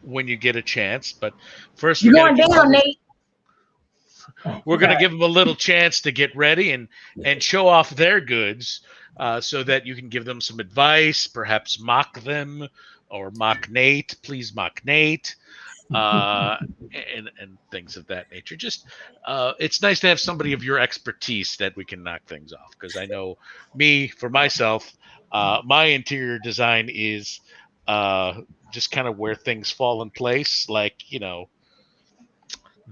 when you get a chance. But first, we're going Nate. We're going to give them a little chance to get ready and show off their goods so that you can give them some advice, perhaps mock them or mock Nate. Please mock Nate. And things of that nature. Just it's nice to have somebody of your expertise that we can knock things off, because I know for myself, my interior design is just kind of where things fall in place. Like, you know,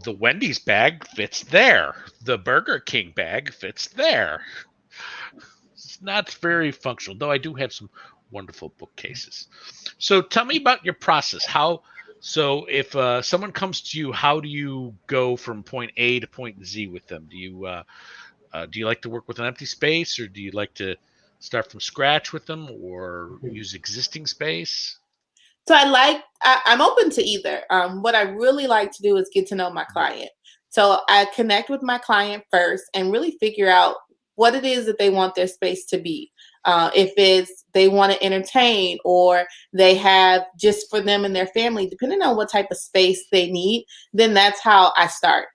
the Wendy's bag fits there, the Burger King bag fits there. It's not very functional, though I do have some wonderful bookcases. So tell me about your process. So if someone comes to you, how do you go from point A to point Z with them? Do you like to work with an empty space, or do you like to start from scratch with them, or use existing space? So I'm open to either. What I really like to do is get to know my client. So I connect with my client first and really figure out what it is that they want their space to be. If it's they want to entertain, or they have just for them and their family, depending on what type of space they need, then that's how I start.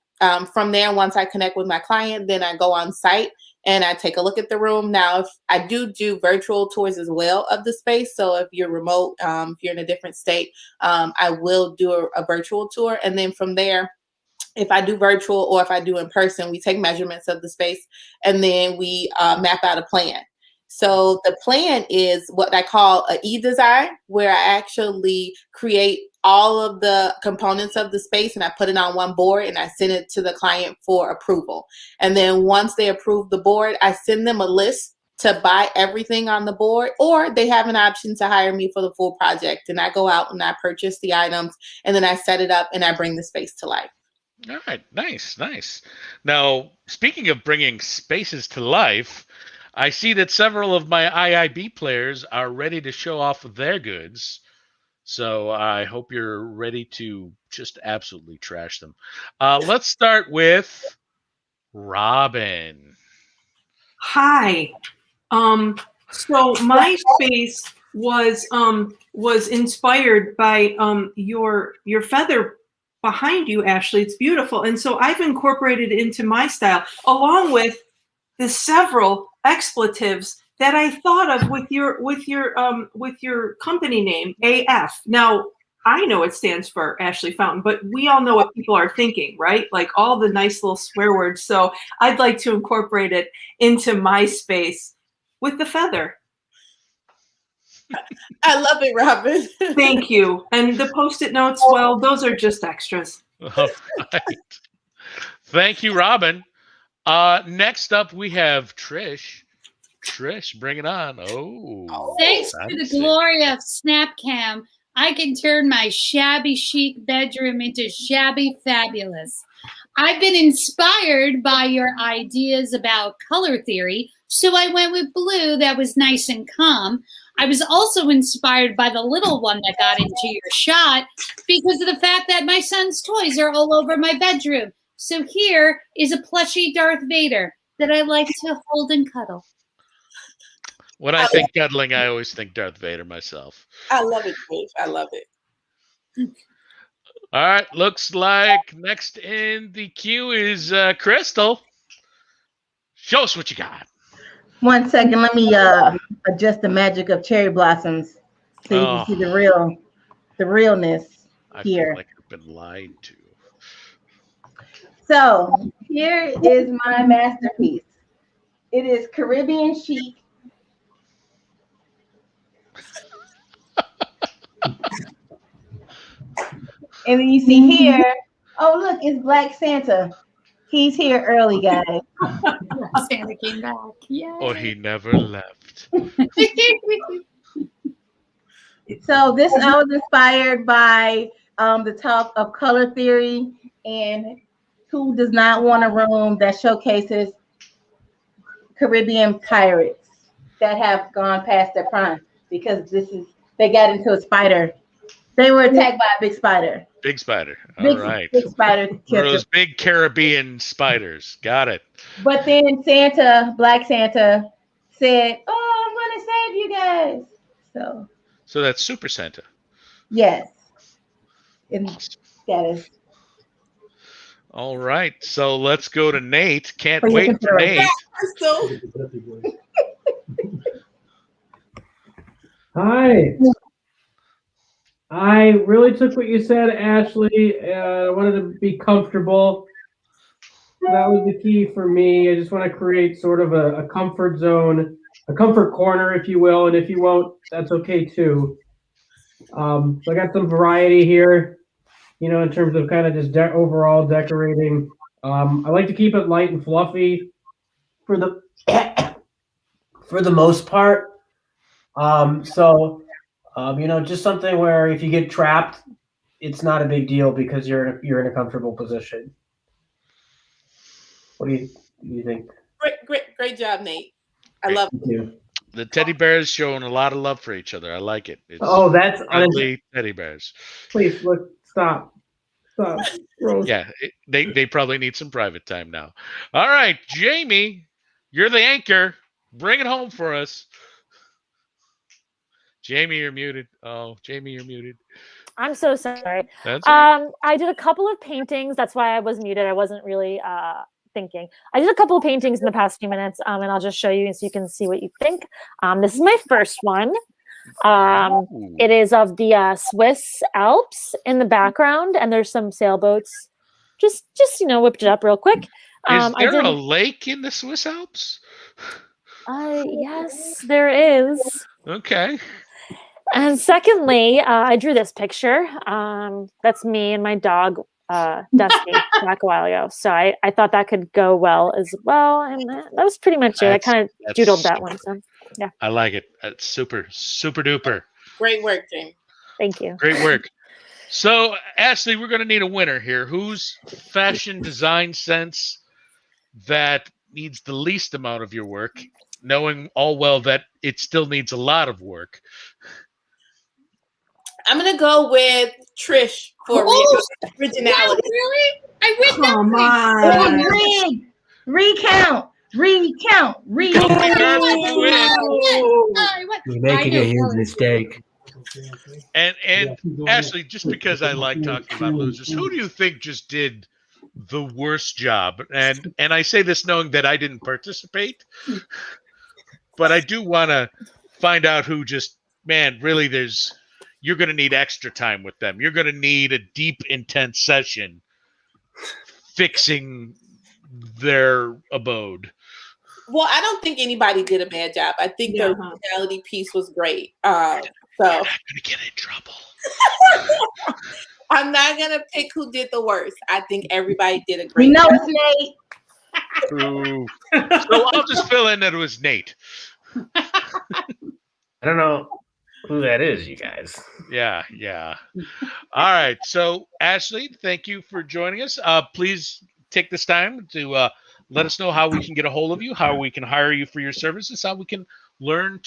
From there, once I connect with my client, then I go on site and I take a look at the room. Now, if I do virtual tours as well of the space, so if you're remote, if you're in a different state, I will do a virtual tour. And then from there, if I do virtual or if I do in person, we take measurements of the space and then we map out a plan. So the plan is what I call an e-design, where I actually create all of the components of the space and I put it on one board and I send it to the client for approval. And then once they approve the board, I send them a list to buy everything on the board, or they have an option to hire me for the full project. And I go out and I purchase the items and then I set it up and I bring the space to life. All right, nice. Now, speaking of bringing spaces to life, I see that several of my IIB players are ready to show off their goods. So I hope you're ready to just absolutely trash them. Let's start with Robin. Hi. So my space was inspired by your feather behind you, Ashley. It's beautiful. And so I've incorporated it into my style, along with the several expletives that I thought of with your company name, AF. Now, I know it stands for Ashley Fountain, but we all know what people are thinking, right? Like all the nice little swear words. So I'd like to incorporate it into my space with the feather. I love it, Robin. Thank you. And the Post-it notes, well, those are just extras. All right. Thank you, Robin. Next up, we have Trish. Trish, bring it on. Oh, thanks to the glory of SnapCam, I can turn my shabby chic bedroom into shabby fabulous. I've been inspired by your ideas about color theory, so I went with blue that was nice and calm. I was also inspired by the little one that got into your shot because of the fact that my son's toys are all over my bedroom. So here is a plushy Darth Vader that I like to hold and cuddle. When I think cuddling, I always think Darth Vader myself. I love it, Dave. I love it. All right, looks like next in the queue is Crystal. Show us what you got. 1 second, let me adjust the magic of cherry blossoms so you can see the realness here. I feel like I've been lied to. So here is my masterpiece. It is Caribbean chic. And then you see here, oh look, it's Black Santa. He's here early, guys. Santa came back. Yay. Or he never left. So this I was inspired by the talk of color theory, and who does not want a room that showcases Caribbean pirates that have gone past their prime, because they got into a spider. They were attacked by a big spider. Big spider. All right. Big spider. One of those big Caribbean spiders. Got it. But then Santa, Black Santa, said, "Oh, I'm going to save you guys." So that's Super Santa. Yes. And that is. All right. So let's go to Nate. Can't wait for Nate. Hi. I really took what you said, Ashley. I wanted to be comfortable. That was the key for me. I just want to create sort of a comfort zone, a comfort corner, if you will. And if you won't, that's okay too. So I got some variety here, in terms of kind of just overall decorating. I like to keep it light and fluffy for the most part. Just something where if you get trapped, it's not a big deal because you're in a comfortable position. What do you think? Great job, Nate. I love it. The teddy bears showing a lot of love for each other. I like it. It's that's ugly teddy bears. Please look. Stop. Gross. Yeah, they probably need some private time now. All right, Jamie, you're the anchor. Bring it home for us. Jamie, you're muted. Oh, Jamie, you're muted. I'm so sorry. That's right. I did a couple of paintings. That's why I was muted. I wasn't really thinking. I did a couple of paintings in the past few minutes, and I'll just show you so you can see what you think. This is my first one. It is of the Swiss Alps in the background, and there's some sailboats. Just whipped it up real quick. Is there a lake in the Swiss Alps? Yes, there is. Okay. And secondly, I drew this picture. That's me and my dog, Dusty, back a while ago. So I thought that could go well as well. And that was pretty much it. I kind of doodled that one. So yeah. I like it. That's super duper. Great work, Jamie. Thank you. Great work. So, Ashley, we're going to need a winner here. Whose fashion design sense that needs the least amount of your work, knowing all well that it still needs a lot of work? I'm going to go with Trish for originality. Wow, really? I win Come nothing. on. Recount. You're making a huge mistake. And Ashley, just because I like talking about losers, who do you think just did the worst job? And I say this knowing that I didn't participate, but I do want to find out who just, man, really you're going to need extra time with them. You're going to need a deep, intense session fixing their abode. Well, I don't think anybody did a bad job. I think the originality piece was great. So You're not going to get in trouble. I'm not going to pick who did the worst. I think everybody did a We great know job. it's Nate. True. So I'll just fill in that it was Nate. I don't know who that is, you guys. Yeah. All right. So, Ashley, thank you for joining us. Please take this time to let us know how we can get a hold of you, how we can hire you for your services, how we can learn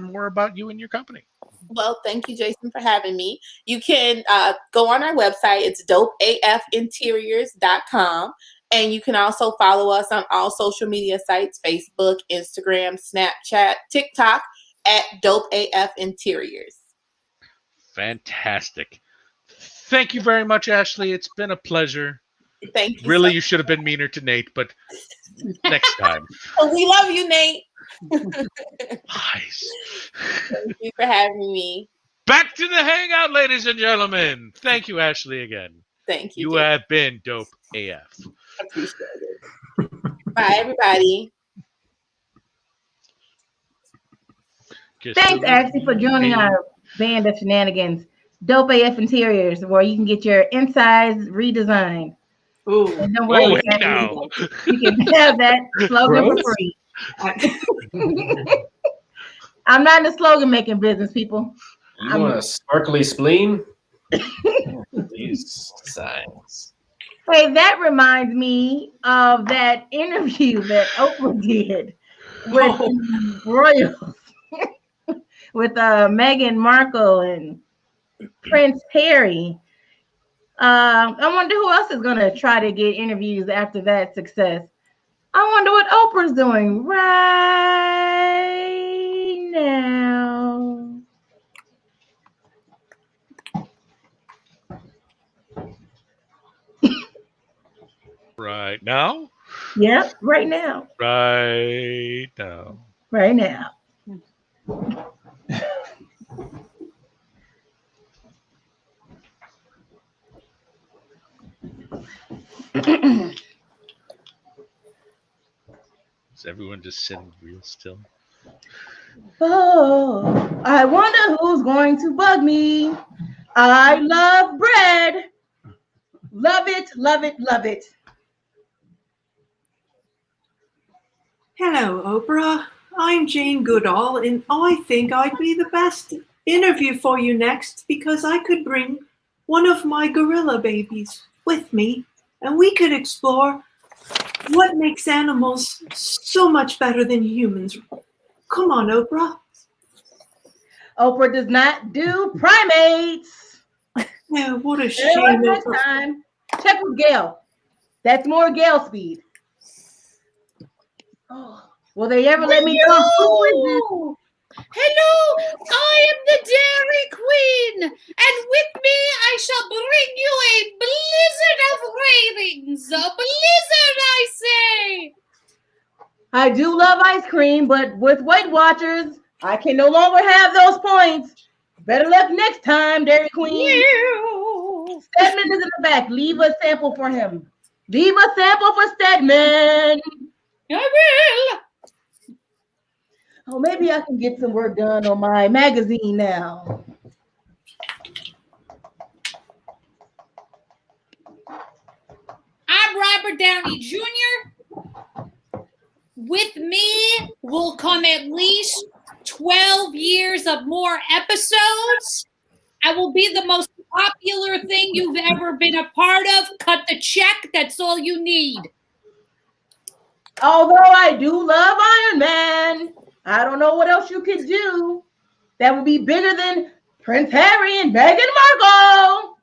more about you and your company. Well, thank you, Jason, for having me. You can go on our website. It's dopeafinteriors.com. And you can also follow us on all social media sites, Facebook, Instagram, Snapchat, TikTok, at Dope AF Interiors. Fantastic. Thank you very much, Ashley. It's been a pleasure. Thank you. Really, you should have been meaner to Nate, but next time. Oh, we love you, Nate. Nice. Thank you for having me. Back to the hangout, ladies and gentlemen. Thank you, Ashley, again. Thank you. You have been Dope AF. Appreciate it. Bye, everybody. Thanks, Ashley, for joining our band of shenanigans, Dope AF Interiors, where you can get your insides redesigned. Ooh. And don't worry, Wait now. you can have that slogan for free. I'm not in the slogan making business, people. You want a sparkly spleen? These signs. Hey, that reminds me of that interview that Oprah did with royals, with Meghan Markle and Prince Harry. I wonder who else is going to try to get interviews after that success. I wonder what Oprah's doing right now. Right now? Yep, right now. Right now. Right now. Is everyone just sitting real still? Oh, I wonder who's going to bug me. I love bread. Love it, love it, love it. Hello, Oprah. I'm Jane Goodall, and I think I'd be the best interview for you next because I could bring one of my gorilla babies with me, and we could explore what makes animals so much better than humans. Come on, Oprah. Oprah does not do primates. Yeah, what a shame. Next time. Check with Gail. That's more Gail speed. Oh, will they ever let me know? Hello, I am the Dairy Queen, and with me I shall bring you a blizzard of ratings. A blizzard, I say. I do love ice cream, but with Weight Watchers, I can no longer have those points. Better luck next time, Dairy Queen. Stedman is in the back. Leave a sample for him. Leave a sample for Stedman. I will. Oh, maybe I can get some work done on my magazine now. I'm Robert Downey Jr. With me will come at least 12 years of more episodes. I will be the most popular thing you've ever been a part of. Cut the check. That's all you need. Although I do love Iron Man, I don't know what else you could do that would be bigger than Prince Harry and Meghan Markle.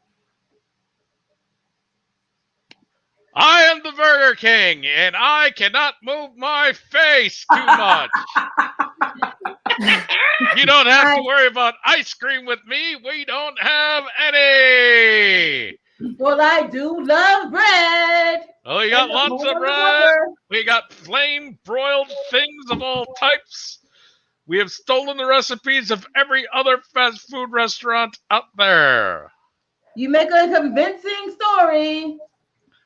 I am the Burger King, and I cannot move my face too much. You don't have to worry about ice cream with me. We don't have any. Well, I do love bread. Oh, you got lots of bread. We got plain broiled things of all types. We have stolen the recipes of every other fast food restaurant out there. You make a convincing story.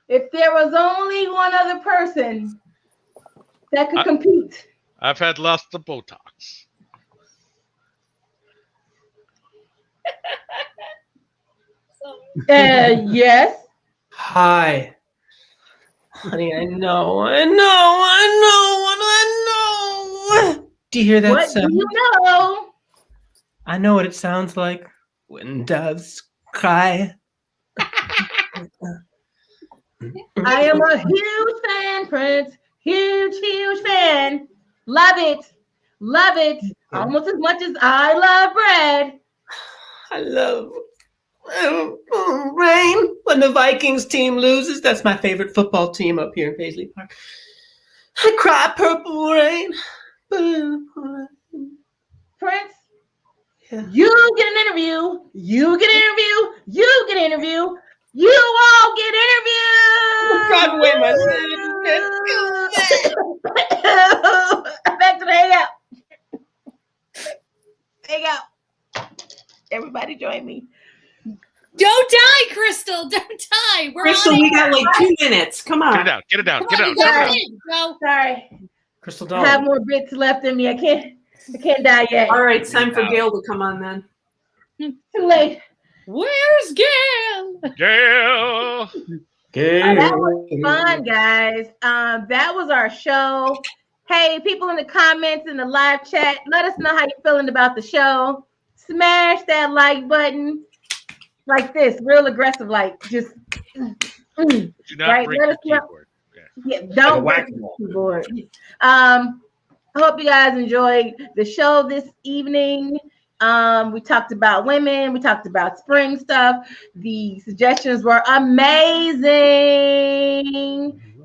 If there was only one other person that could compete. I've had lots of Botox. Yes. Hi. Honey, I know. Do you hear that What sound? do you know? I know what it sounds like when doves cry. I am a huge fan, Prince. Huge fan. Love it. Love it. Almost as much as I love bread. I love rain. When the Vikings team loses, that's my favorite football team up here in Paisley Park. I cry purple rain. Prince, Yeah. you get an interview. You get an interview. You get an interview. You all get interviews. Broadway, my Back to the hangout. Hangout. Everybody join me. Don't die, Crystal. Don't die. We're Crystal, on we it. got like 2 minutes. Come on. Get it down. Come on, you go. Sorry. Crystal I have Dawn. more bits left in me. I can't die yet. All right, it's time for Gail to come on then. Too late. Where's Gail? Gail. That was fun, guys. That was our show. Hey, people in the comments in the live chat, let us know how you're feeling about the show. Smash that like button like this, real aggressive, like just. Do not Right, break let the us know. keyboard. Yeah, don't break the keyboard. I hope you guys enjoyed the show this evening. We talked about women. We talked about spring stuff. The suggestions were amazing.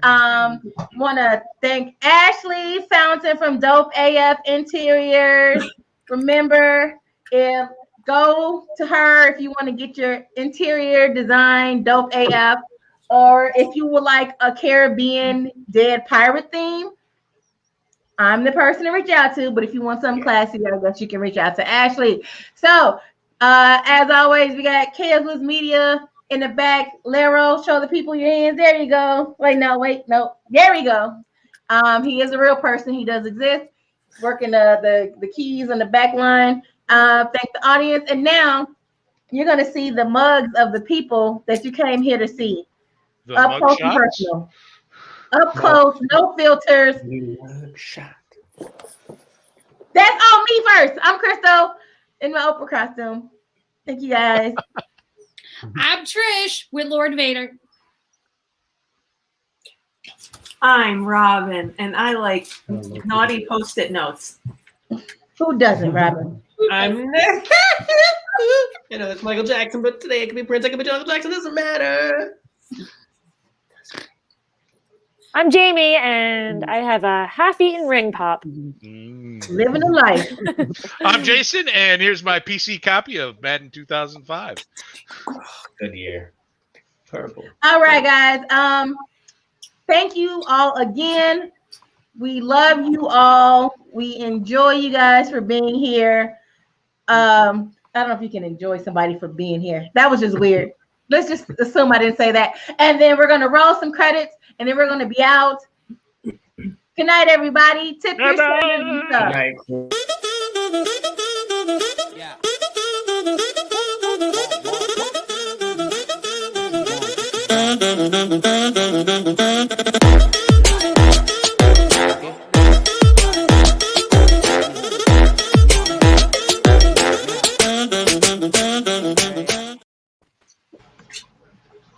Want to thank Ashley Fountain from Dope AF Interiors. Remember, go to her if you want to get your interior design, Dope AF, or if you would like a Caribbean dead pirate theme. I'm the person to reach out to, but if you want something classy, I guess you can reach out to Ashley. So, as always, we got Chaos Luz Media in the back. Lero, show the people your hands. There you go. Wait, no. There we go. He is a real person. He does exist. Working the keys on the back line. Thank the audience. And now you're going to see the mugs of the people that you came here to see. The Up mug close and shots? personal. Up close, no filters. Shot. That's all me first. I'm Crystal in my Oprah costume. Thank you guys. I'm Trish with Lord Vader. I'm Robin, and I like naughty Post-it notes. Who doesn't, Robin? I'm you know, it's Michael Jackson, but today it could be Prince, it could be Michael Jackson, doesn't matter. I'm Jamie, and I have a half-eaten ring pop. Living a life. I'm Jason, and here's my PC copy of Madden 2005. Good year. Purple. All right, guys. Thank you all again. We love you all. We enjoy you guys for being here. I don't know if you can enjoy somebody for being here. That was just weird. Let's just assume I didn't say that. And then we're going to roll some credits, and then we're going to be out. Good night, everybody. Tip your Bye-bye. servers and stuff. Good night.